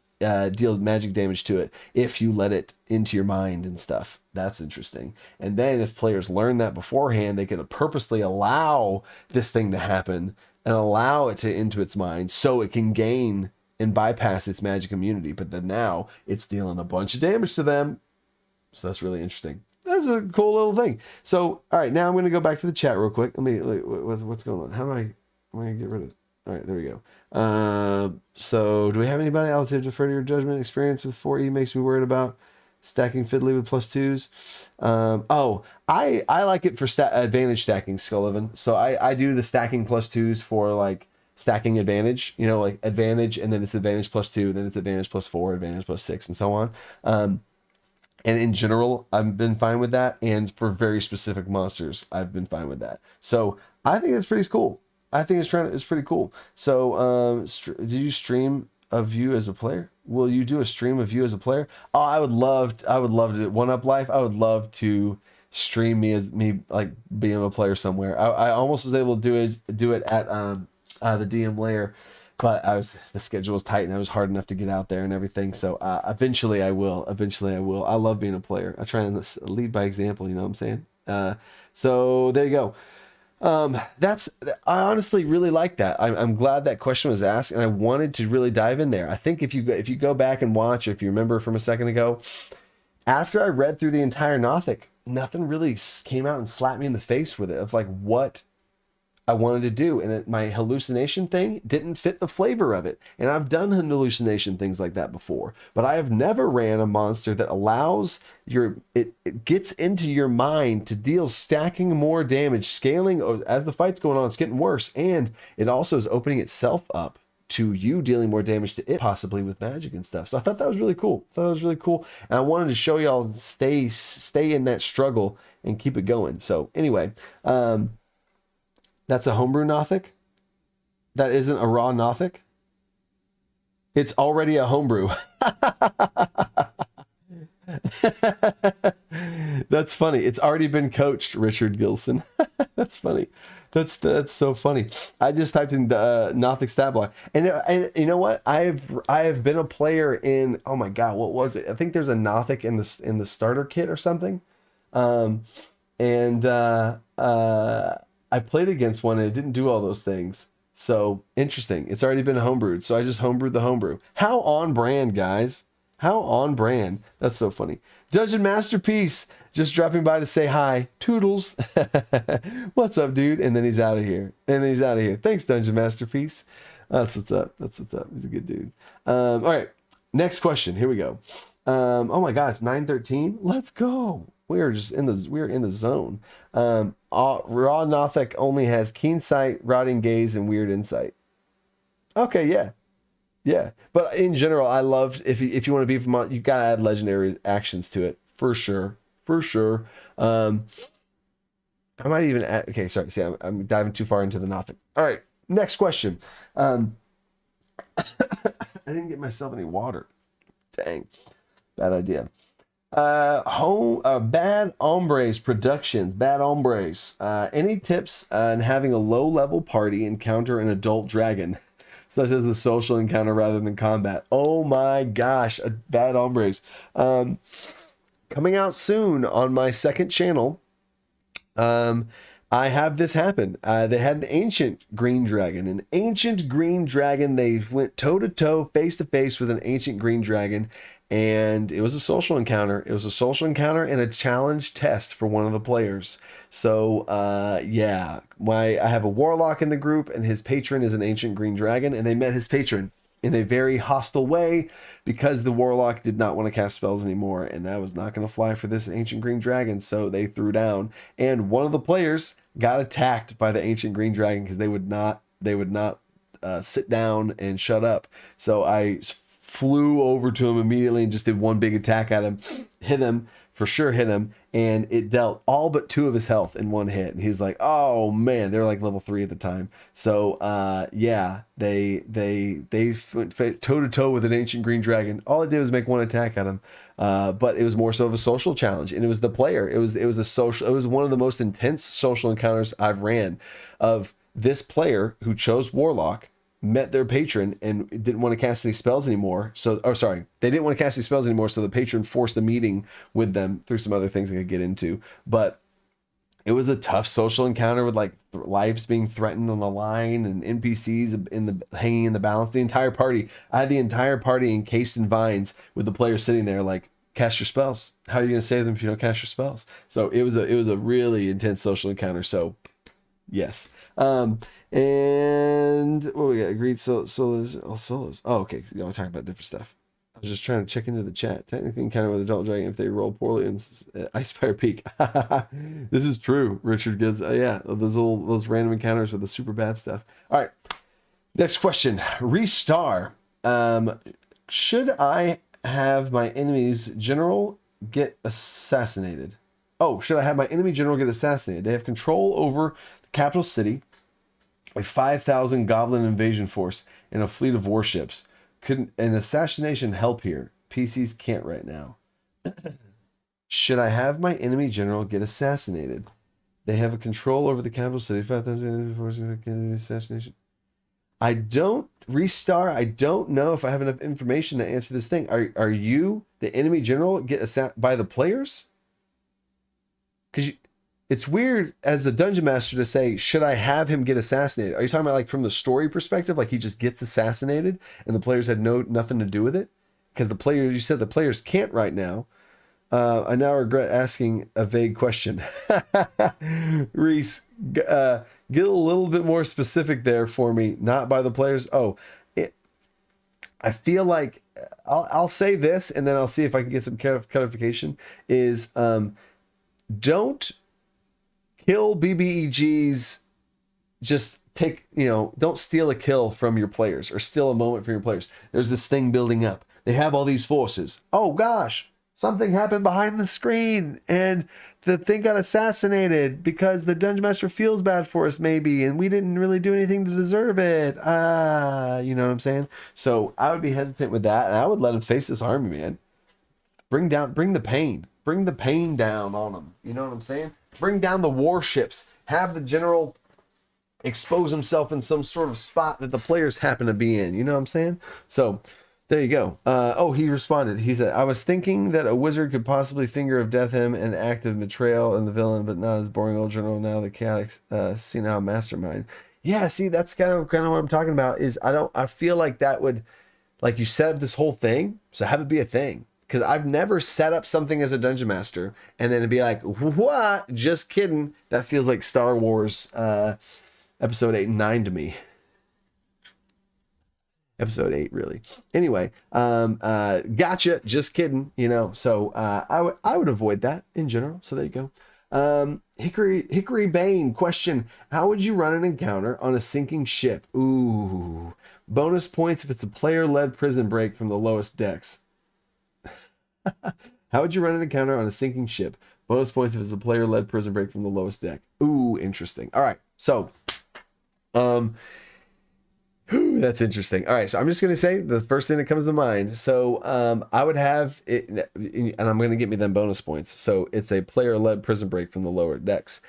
deal magic damage to it if you let it into your mind and stuff. That's interesting. And then if players learn that beforehand, they can purposely allow this thing to happen and allow it to into its mind so it can gain and bypass its magic immunity. But then now it's dealing a bunch of damage to them. So that's really interesting. That's a cool little thing. So, all right, now I'm going to go back to the chat real quick. Let me, what's going on? How do am I going to get rid of it? All right, there we go. So do we have anybody else to defer to your judgment? Experience with 4E makes me worried about stacking fiddly with +2s. I like it for advantage stacking, Skullivan. So I do the stacking +2s for like stacking advantage, you know, like advantage, and then it's advantage +2, then it's advantage +4, advantage +6, and so on. And in general, I've been fine with that. And for very specific monsters, I've been fine with that. So I think it's pretty cool. I think it's pretty cool. So, do you stream of you as a player? Will you do a stream of you as a player? Oh, I would love to One Up Life. I would love to stream me like being a player somewhere. I almost was able to do it at the DM layer, but the schedule was tight and it was hard enough to get out there and everything. So eventually I will. I love being a player. I try and lead by example. You know what I'm saying? So there you go. I honestly really like that. I'm glad that question was asked, and I wanted to really dive in there. I think if you go back and watch, if you remember from a second ago, after I read through the entire Nothic, nothing really came out and slapped me in the face with it of like what I wanted to do, and my hallucination thing didn't fit the flavor of it. And I've done hallucination things like that before, but I have never ran a monster that allows it gets into your mind to deal stacking more damage, scaling as the fight's going on. It's getting worse, and it also is opening itself up to you dealing more damage to it, possibly with magic and stuff. So I thought that was really cool. And I wanted to show y'all stay in that struggle and keep it going. So anyway, that's a homebrew Nothic. That isn't a raw Nothic. It's already a homebrew. That's funny. It's already been coached, Richard Gilson. That's funny. That's so funny. I just typed in Nothic stat block, and you know what? I have been a player in. Oh my god, what was it? I think there's a Nothic in the starter kit or something, I played against one and it didn't do all those things. So interesting. It's already been homebrewed. So I just homebrewed the homebrew. How on brand, guys. How on brand. That's so funny. Dungeon Masterpiece just dropping by to say hi. Toodles. What's up, dude? And then he's out of here. Thanks, Dungeon Masterpiece. That's what's up. He's a good dude. All right. Next question. Here we go. Oh my God, it's 9:13. Let's go. We're in the zone. Raw Nothic only has keen sight, rotting gaze, and weird insight. Okay, yeah. But in general, I love if you want to be from, you gotta add legendary actions to it for sure. I might even add. Okay, sorry. See, I'm diving too far into the Nothic. All right, next question. I didn't get myself any water. Dang, bad idea. Bad Hombres Productions. Bad Hombres. Any tips on having a low-level party encounter an adult dragon, such as the social encounter rather than combat? Oh my gosh, Bad Hombres. Coming out soon on my second channel. I have this happen. They had an ancient green dragon. They went toe-to-toe, face-to-face with an ancient green dragon. And it was a social encounter. And a challenge test for one of the players. So, yeah. I have a warlock in the group, and his patron is an ancient green dragon. And they met his patron in a very hostile way because the warlock did not want to cast spells anymore. And that was not going to fly for this ancient green dragon. So they threw down. And one of the players got attacked by the ancient green dragon because they would not sit down and shut up. So I flew over to him immediately and just did one big attack at him, hit him, and it dealt all but 2 of his health in one hit. And he was like, oh man, they're like level 3 at the time. So yeah, they went toe to toe with an ancient green dragon. All it did was make one attack at him, but it was more so of a social challenge, and it was the player. It was one of the most intense social encounters I've ran, of this player who chose warlock met their patron and didn't want to cast any spells anymore. So, oh, sorry, they didn't want to cast any spells anymore. So the patron forced a meeting with them through some other things I could get into. But it was a tough social encounter with like lives being threatened on the line and NPCs hanging in the balance. The entire party, I had the entire party encased in vines with the players sitting there like, cast your spells. How are you going to save them if you don't cast your spells? So it was a really intense social encounter. So yes. And what we got? Agreed solos. Oh, okay. Y'all are talking about different stuff. I was just trying to check into the chat. Technically encounter with adult dragon if they roll poorly in Icefire Peak. This is true, Richard Gibbs. Yeah, those random encounters with the super bad stuff. All right. Next question. Restar. Should I have my enemy's general get assassinated? Oh, should I have my enemy general get assassinated? They have control over the capital city, a 5,000 goblin invasion force, and a fleet of warships. Could an assassination help here? PCs can't right now. Should I have my enemy general get assassinated? They have a control over the capital city, 5,000 force, assassination. I don't know if I have enough information to answer this thing. Are you the enemy general get assassinated by the players? Because it's weird as the dungeon master to say, should I have him get assassinated? Are you talking about like from the story perspective, like he just gets assassinated and the players had nothing to do with it? Because the players, you said the players can't right now. I now regret asking a vague question. Reese, get a little bit more specific there for me. Not by the players. Oh, I feel like I'll say this and then I'll see if I can get some clarification. Is don't kill BBEGs. Just don't steal a kill from your players or steal a moment from your players. There's this thing building up. They have all these forces. Oh gosh. Something happened behind the screen and the thing got assassinated because the dungeon master feels bad for us maybe and we didn't really do anything to deserve it. You know what I'm saying? So I would be hesitant with that and I would let him face this army, man. Bring the pain. Bring the pain down on them. You know what I'm saying? Bring down the warships. Have the general expose himself in some sort of spot that the players happen to be in. You know what I'm saying? So there you go. He responded. He said, I was thinking that a wizard could possibly finger of death him an act of betrayal in the villain, but not as boring old general now the chaotic senile mastermind. Yeah, see, that's kind of what I'm talking about is I feel like that would, like you set up this whole thing, so have it be a thing. Because I've never set up something as a dungeon master and then it'd be like, what? Just kidding. That feels like Star Wars episode 8 and 9 to me. Episode 8, really. Anyway, gotcha. Just kidding. So I would avoid that in general. So there you go. Hickory Bane question: how would you run an encounter on a sinking ship? Ooh, bonus points if it's a player-led prison break from the lowest decks. How would you run an encounter on a sinking ship? Bonus points if it's a player-led prison break from the lowest deck. Ooh, interesting. All right, so that's interesting. All right, so I'm just going to say the first thing that comes to mind. So I would have it, and I'm going to get me them bonus points. So it's a player-led prison break from the lower decks.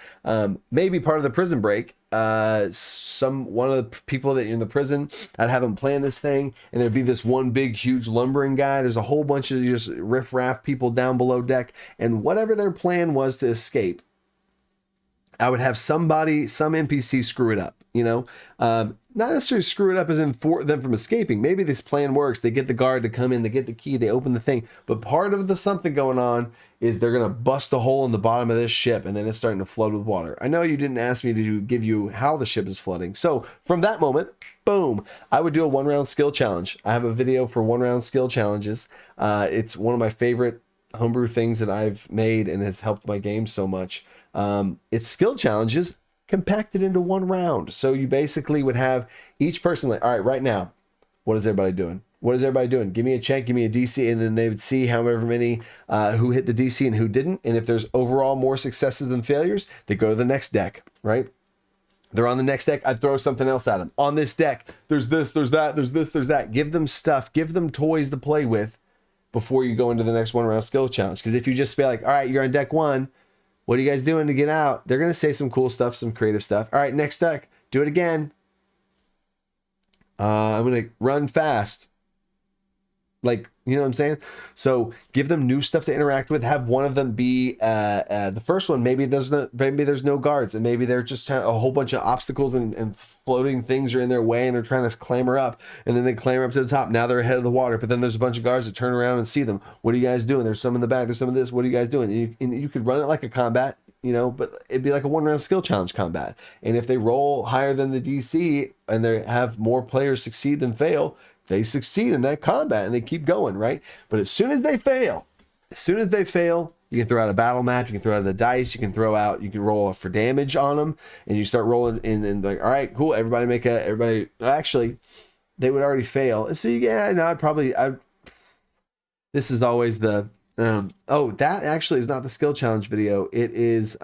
Maybe part of the prison break, one of the people that are in the prison, I'd have them plan this thing, and there'd be this one big, huge lumbering guy. There's a whole bunch of just riff-raff people down below deck, and whatever their plan was to escape, I would have some NPC screw it up, not necessarily screw it up as in for them from escaping. Maybe this plan works. They get the guard to come in, they get the key, they open the thing. But part of the something going on is they're going to bust a hole in the bottom of this ship and then it's starting to flood with water. I know you didn't ask me to give you how the ship is flooding. So from that moment, boom, I would do a 1-round skill challenge. I have a video for 1-round skill challenges. It's one of my favorite homebrew things that I've made and has helped my game so much. It's skill challenges compacted into 1 round. So you basically would have each person like, all right, right now, what is everybody doing? What is everybody doing? Give me a check, give me a DC, and then they would see however many who hit the DC and who didn't. And if there's overall more successes than failures, they go to the next deck, right? They're on the next deck, I'd throw something else at them. On this deck, there's this, there's that, there's this, there's that. Give them stuff, give them toys to play with before you go into the next 1-round skill challenge. Because if you just be like, all right, you're on deck 1, what are you guys doing to get out? They're going to say some cool stuff, some creative stuff. All right, next deck, do it again. I'm gonna run fast. Like, you know what I'm saying? So give them new stuff to interact with. Have one of them be the first one. Maybe there's no guards, and maybe they're just a whole bunch of obstacles and floating things are in their way, and they're trying to clamber up, and then they clamber up to the top. Now they're ahead of the water, but then there's a bunch of guards that turn around and see them. What are you guys doing? There's some in the back. There's some of this. What are you guys doing? And you could run it like a combat, you know, but it'd be like a 1-round skill challenge combat. And if they roll higher than the DC and they have more players succeed than fail, they succeed in that combat and they keep going, right? But as soon as they fail, you can throw out a battle map, you can throw out the dice, you can roll for damage on them, and you start rolling and like, all right, cool, actually, they would already fail. So yeah, no, this is always the, that actually is not the skill challenge video. It is,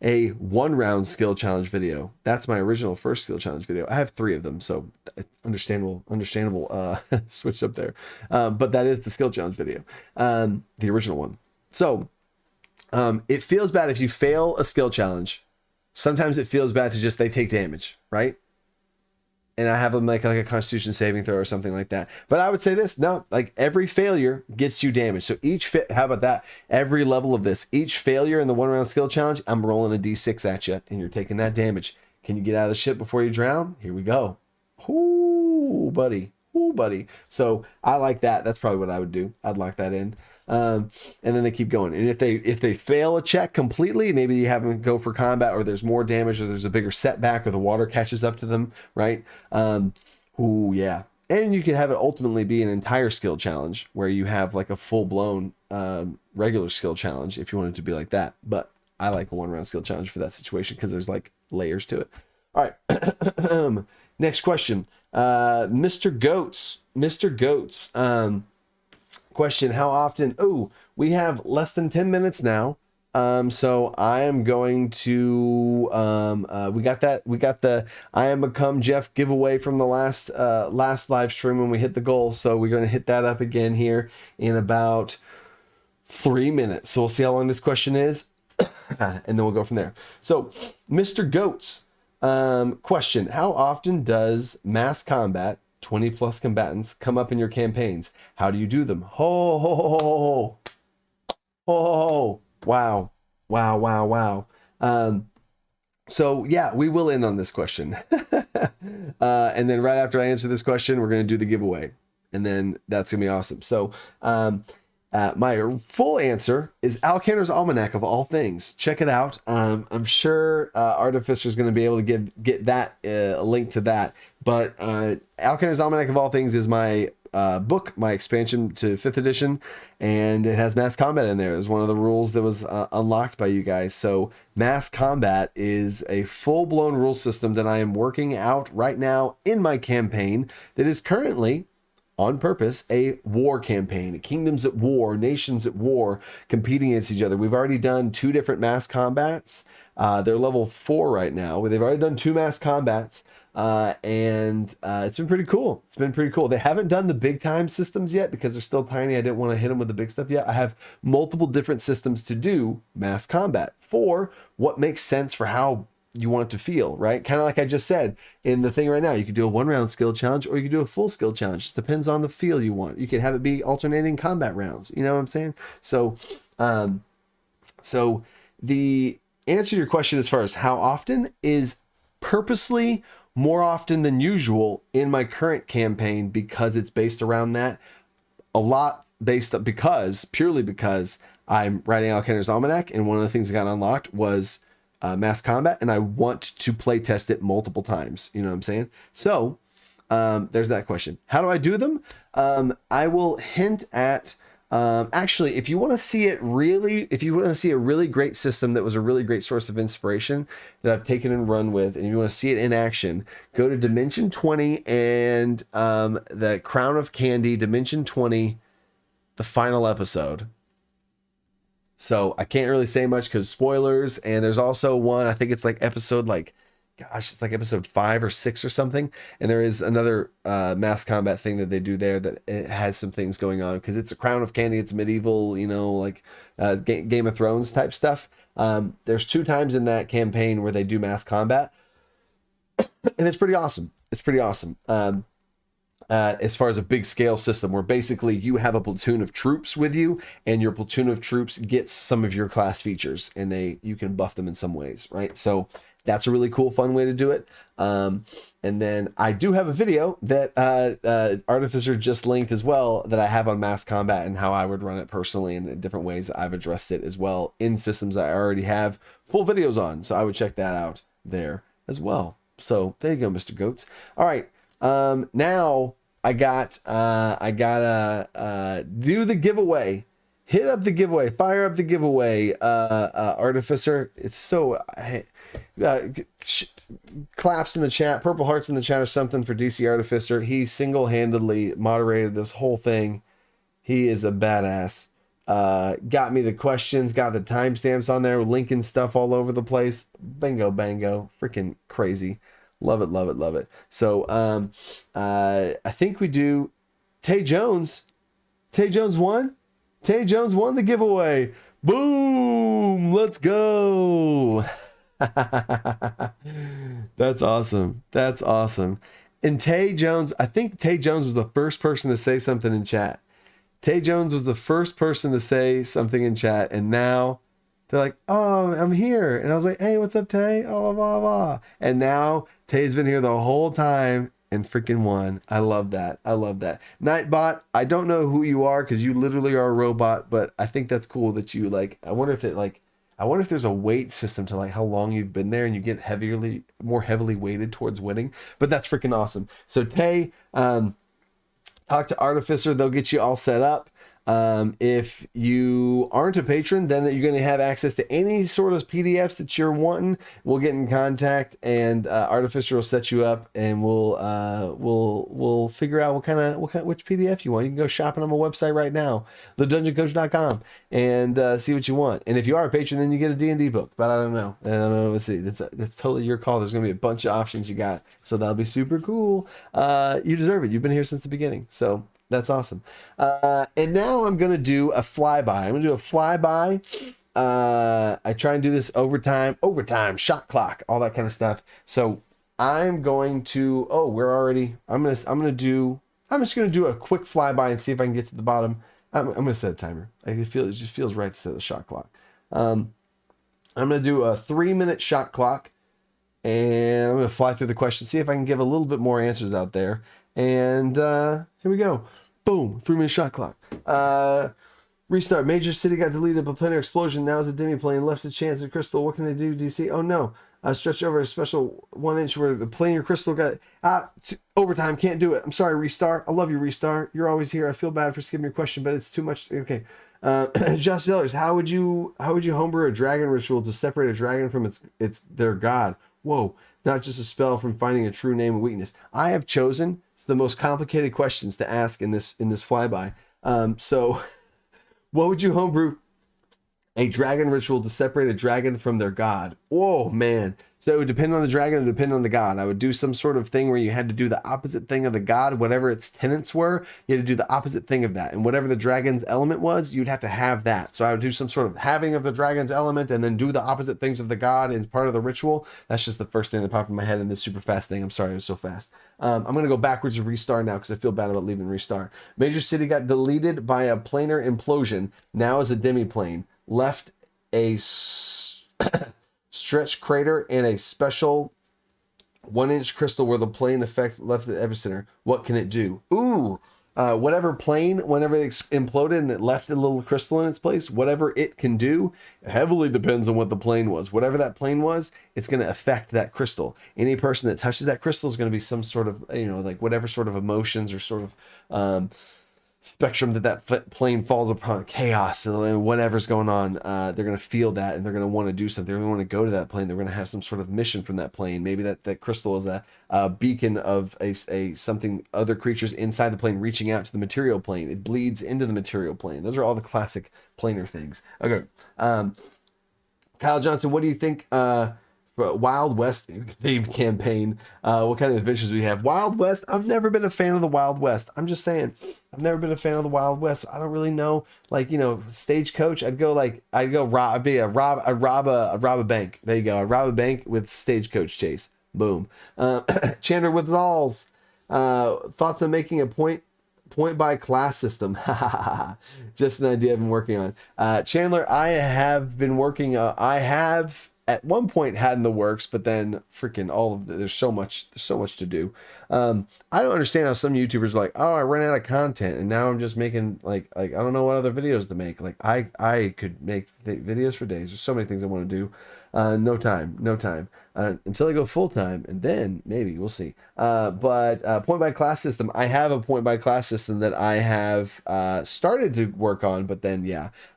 a 1-round skill challenge video. That's my original first skill challenge video. I have 3 of them, so understandable switch up there. But that is the skill challenge video, the original one. So it feels bad if you fail a skill challenge. Sometimes it feels bad to just they take damage, right? And I have them make like a constitution saving throw or something like that. But I would say this, no, like every failure gets you damage. So how about that? Every level of this, each failure in the 1-round skill challenge, I'm rolling a D6 at you and you're taking that damage. Can you get out of the ship before you drown? Here we go. Ooh, buddy. Ooh, buddy. So I like that. That's probably what I would do. I'd lock that in. And then they keep going. And if they fail a check completely, maybe you have them go for combat, or there's more damage, or there's a bigger setback, or the water catches up to them, right? Ooh, yeah. And you can have it ultimately be an entire skill challenge where you have like a full-blown regular skill challenge if you want it to be like that. But I like a 1-round skill challenge for that situation because there's like layers to it. All right. Next question. Mr. Goats. Question, how often? Oh, we have less than 10 minutes now. So I am going to we got the I Am Become Jeff giveaway from the last live stream when we hit the goal. So we're going to hit that up again here in about 3 minutes. So we'll see how long this question is and then we'll go from there. So Mr. Goats, question, how often does mass combat 20 plus combatants come up in your campaigns? How do you do them? Wow. So yeah, we will end on this question. And then right after I answer this question, we're going to do the giveaway, and then that's gonna be awesome. So my full answer is Alcantar's Almanac of all things. Check it out. I'm sure Artificer is going to be able to get that link to that. But Alcantar's Almanac of all things is my book, my expansion to 5th edition, and it has mass combat in there. It was one of the rules that was unlocked by you guys. So mass combat is a full-blown rule system that I am working out right now in my campaign that is currently, on purpose, a war campaign, kingdoms at war, nations at war, competing against each other. We've already done 2 different mass combats. They're level 4 right now. They've already done 2 mass combats, and it's been pretty cool. They haven't done the big time systems yet because they're still tiny. I didn't want to hit them with the big stuff yet. I have multiple different systems to do mass combat for what makes sense for how you want it to feel, right? Kind of like I just said in the thing right now, you could do a 1-round skill challenge or you could do a full skill challenge. Just depends on the feel you want. You could have it be alternating combat rounds. You know what I'm saying? So, so the answer to your question as far as how often is purposely more often than usual in my current campaign, because it's based around that a lot, purely because I'm writing Alcantar's Almanac, and one of the things that got unlocked was mass combat, and I want to play test it multiple times. You know what I'm saying? So there's that question. How do I do them? I will hint at actually, if you want to see a really great system that was a really great source of inspiration that I've taken and run with, and you want to see it in action, go to Dimension 20 and the Crown of Candy, Dimension 20, the final episode. So I can't really say much because spoilers, and there's also one, I think it's like episode it's like episode 5 or 6 or something, and there is another mass combat thing that they do there that it has some things going on because it's a Crown of Candy, it's medieval, like Game of Thrones type stuff. There's 2 times in that campaign where they do mass combat, and it's pretty awesome. it's pretty awesome. As far as a big scale system where basically you have a platoon of troops with you, and your platoon of troops gets some of your class features, and you can buff them in some ways, right? So that's a really cool, fun way to do it. And then I do have a video that Artificer just linked as well that I have on mass combat and how I would run it personally, and the different ways that I've addressed it as well in systems I already have full videos on. So I would check that out there as well. So there you go, Mr. Goats. All right. Now I gotta do the giveaway. Hit up the giveaway, fire up the giveaway, Artificer. It's so claps in the chat, purple hearts in the chat or something for DC Artificer. He single-handedly moderated this whole thing. He is a badass. Got me the questions, got the timestamps on there, linking stuff all over the place. Bingo, bango, freaking crazy. Love it, love it, love it. So I think we do Tay Jones. Tay Jones won. Tay Jones won the giveaway. Boom! Let's go. That's awesome. That's awesome. And Tay Jones, I think Tay Jones was the first person to say something in chat. Tay Jones was the first person to say something in chat, and now they're like, "Oh, I'm here," and I was like, "Hey, what's up, Tay?" Oh, blah blah. And now Tay's been here the whole time and freaking won. I love that. I love that. Nightbot, I don't know who you are because you literally are a robot, but I think that's cool that you like. I wonder if there's a weight system to like how long you've been there, and you get more heavily weighted towards winning. But that's freaking awesome. So Tay, talk to Artificer. They'll get you all set up. If you aren't a patron, then you're going to have access to any sort of PDFs that you're wanting. We'll get in contact, and Artificer will set you up, and we'll figure out which PDF you want. You can go shopping on my website right now, thedungeoncoach.com, and see what you want. And if you are a patron, then you get a D&D book. But I don't know. Let's see. That's totally your call. There's going to be a bunch of options you got, so that'll be super cool. You deserve it. You've been here since the beginning, so. That's awesome. And now I'm going to do a flyby. I'm going to do a flyby. I try and do this overtime, shot clock, all that kind of stuff. So I'm going to, I'm just going to do a quick flyby and see if I can get to the bottom. I'm going to set a timer. It just feels right to set a shot clock. I'm going to do a 3-minute shot clock, and I'm going to fly through the questions, see if I can give a little bit more answers out there. And here we go. Boom. 3-minute shot clock. Restart. Major city got deleted by planar explosion. Now is a demi-plane. Left a chance of crystal. What can they do, DC? Oh no. Stretch over a special 1 inch where the planar crystal got overtime. Can't do it. I'm sorry, Restart. I love you, Restart. You're always here. I feel bad for skipping your question, but it's too much. Okay. Josh Sellers, how would you homebrew a dragon ritual to separate a dragon from their god? Whoa. Not just a spell from finding a true name and weakness. I have chosen the most complicated questions to ask in this flyby. So what would you homebrew a dragon ritual to separate a dragon from their god? Whoa, man. So it would depend on the dragon and depend on the god. I would do some sort of thing where you had to do the opposite thing of the god, whatever its tenets were, you had to do the opposite thing of that. And whatever the dragon's element was, you'd have to have that. So I would do some sort of having of the dragon's element and then do the opposite things of the god as part of the ritual. That's just the first thing that popped in my head in this super fast thing. I'm sorry, it was so fast. I'm going to go backwards to Restart now because I feel bad about leaving Restart. Major city got deleted by a planar implosion. Now is a demi-plane. Left a stretch crater and a special 1-inch crystal where the plane effect left the epicenter. What can it do? Ooh, whatever plane, whenever it imploded and it left a little crystal in its place, whatever it can do heavily depends on what the plane was. Whatever that plane was, it's going to affect that crystal. Any person that touches that crystal is going to be some sort of, like whatever sort of emotions or sort of spectrum that plane falls upon, chaos and whatever's going on, they're going to feel that, and they're going to want to do something. They're going to want to go to that plane. They're going to have some sort of mission from that plane. Maybe that crystal is a beacon of a something, other creatures inside the plane reaching out to the material plane. It bleeds into the material plane. Those are all the classic planar things. Okay. Kyle Johnson, what do you think Wild West themed campaign? What kind of adventures we have? Wild West, I've never been a fan of the Wild West. I'm just saying, I've never been a fan of the Wild West. I don't really know, Stagecoach. I'd rob a bank. There you go. I'd rob a bank with Stagecoach chase. Boom. Chandler Withdrawals. Thoughts on making a point by class system. Just an idea I've been working on. Chandler, I have been working, I have at one point had in the works, but then freaking there's so much to do. I don't understand how some YouTubers are like, oh, I ran out of content and now I'm just making like I don't know what other videos to make. Like I could make videos for days. There's so many things I want to do. No time until I go full time, and then maybe we'll see. But point by class system, I have a point by class system that I have started to work on, but then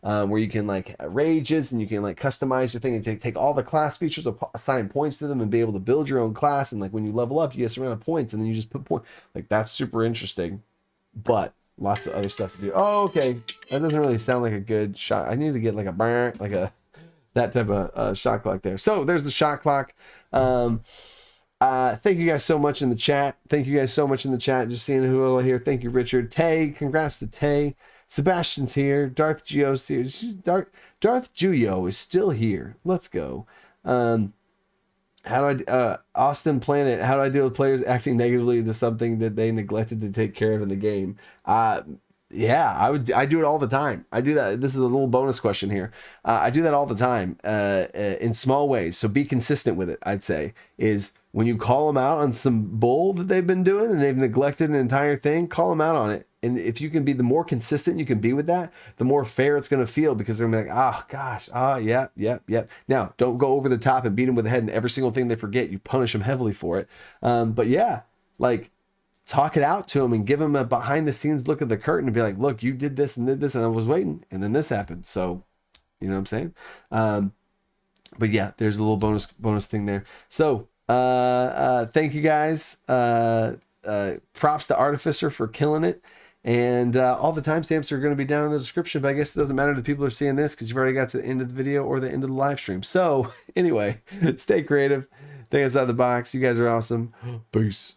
where you can like rages and you can like customize your thing and take all the class features, assign points to them, and be able to build your own class. And like when you level up, you get some amount of points, and then you just put points. Like that's super interesting, but lots of other stuff to do. Oh, okay, that doesn't really sound like a good shot. I need to get like that type of shot clock there. So there's the shot clock. Thank you guys so much in the chat. Just seeing who all here. Thank you, Richard. Tay, congrats to Tay. Sebastian's here. Darth Geo's here. Darth Juyo is still here. Let's go. Austin Planet, how do I deal with players acting negatively to something that they neglected to take care of in the game? I do it all the time. I do that. This is a little bonus question here. I do that all the time in small ways. So be consistent with it, I'd say, is when you call them out on some bull that they've been doing and they've neglected an entire thing, call them out on it. And if you can be, the more consistent you can be with that, the more fair it's going to feel, because they're going to be like, oh gosh, yeah. Now, don't go over the top and beat them with the head and every single thing they forget, you punish them heavily for it. But yeah, like, talk it out to them and give them a behind the scenes look at the curtain and be like, look, you did this and I was waiting, and then this happened. So, you know what I'm saying? But yeah, there's a little bonus thing there. So, thank you guys. Props to Artificer for killing it. And all the timestamps are going to be down in the description, but I guess it doesn't matter to the people who are seeing this because you've already got to the end of the video or the end of the live stream. So anyway, stay creative. Think outside the box. You guys are awesome. Peace.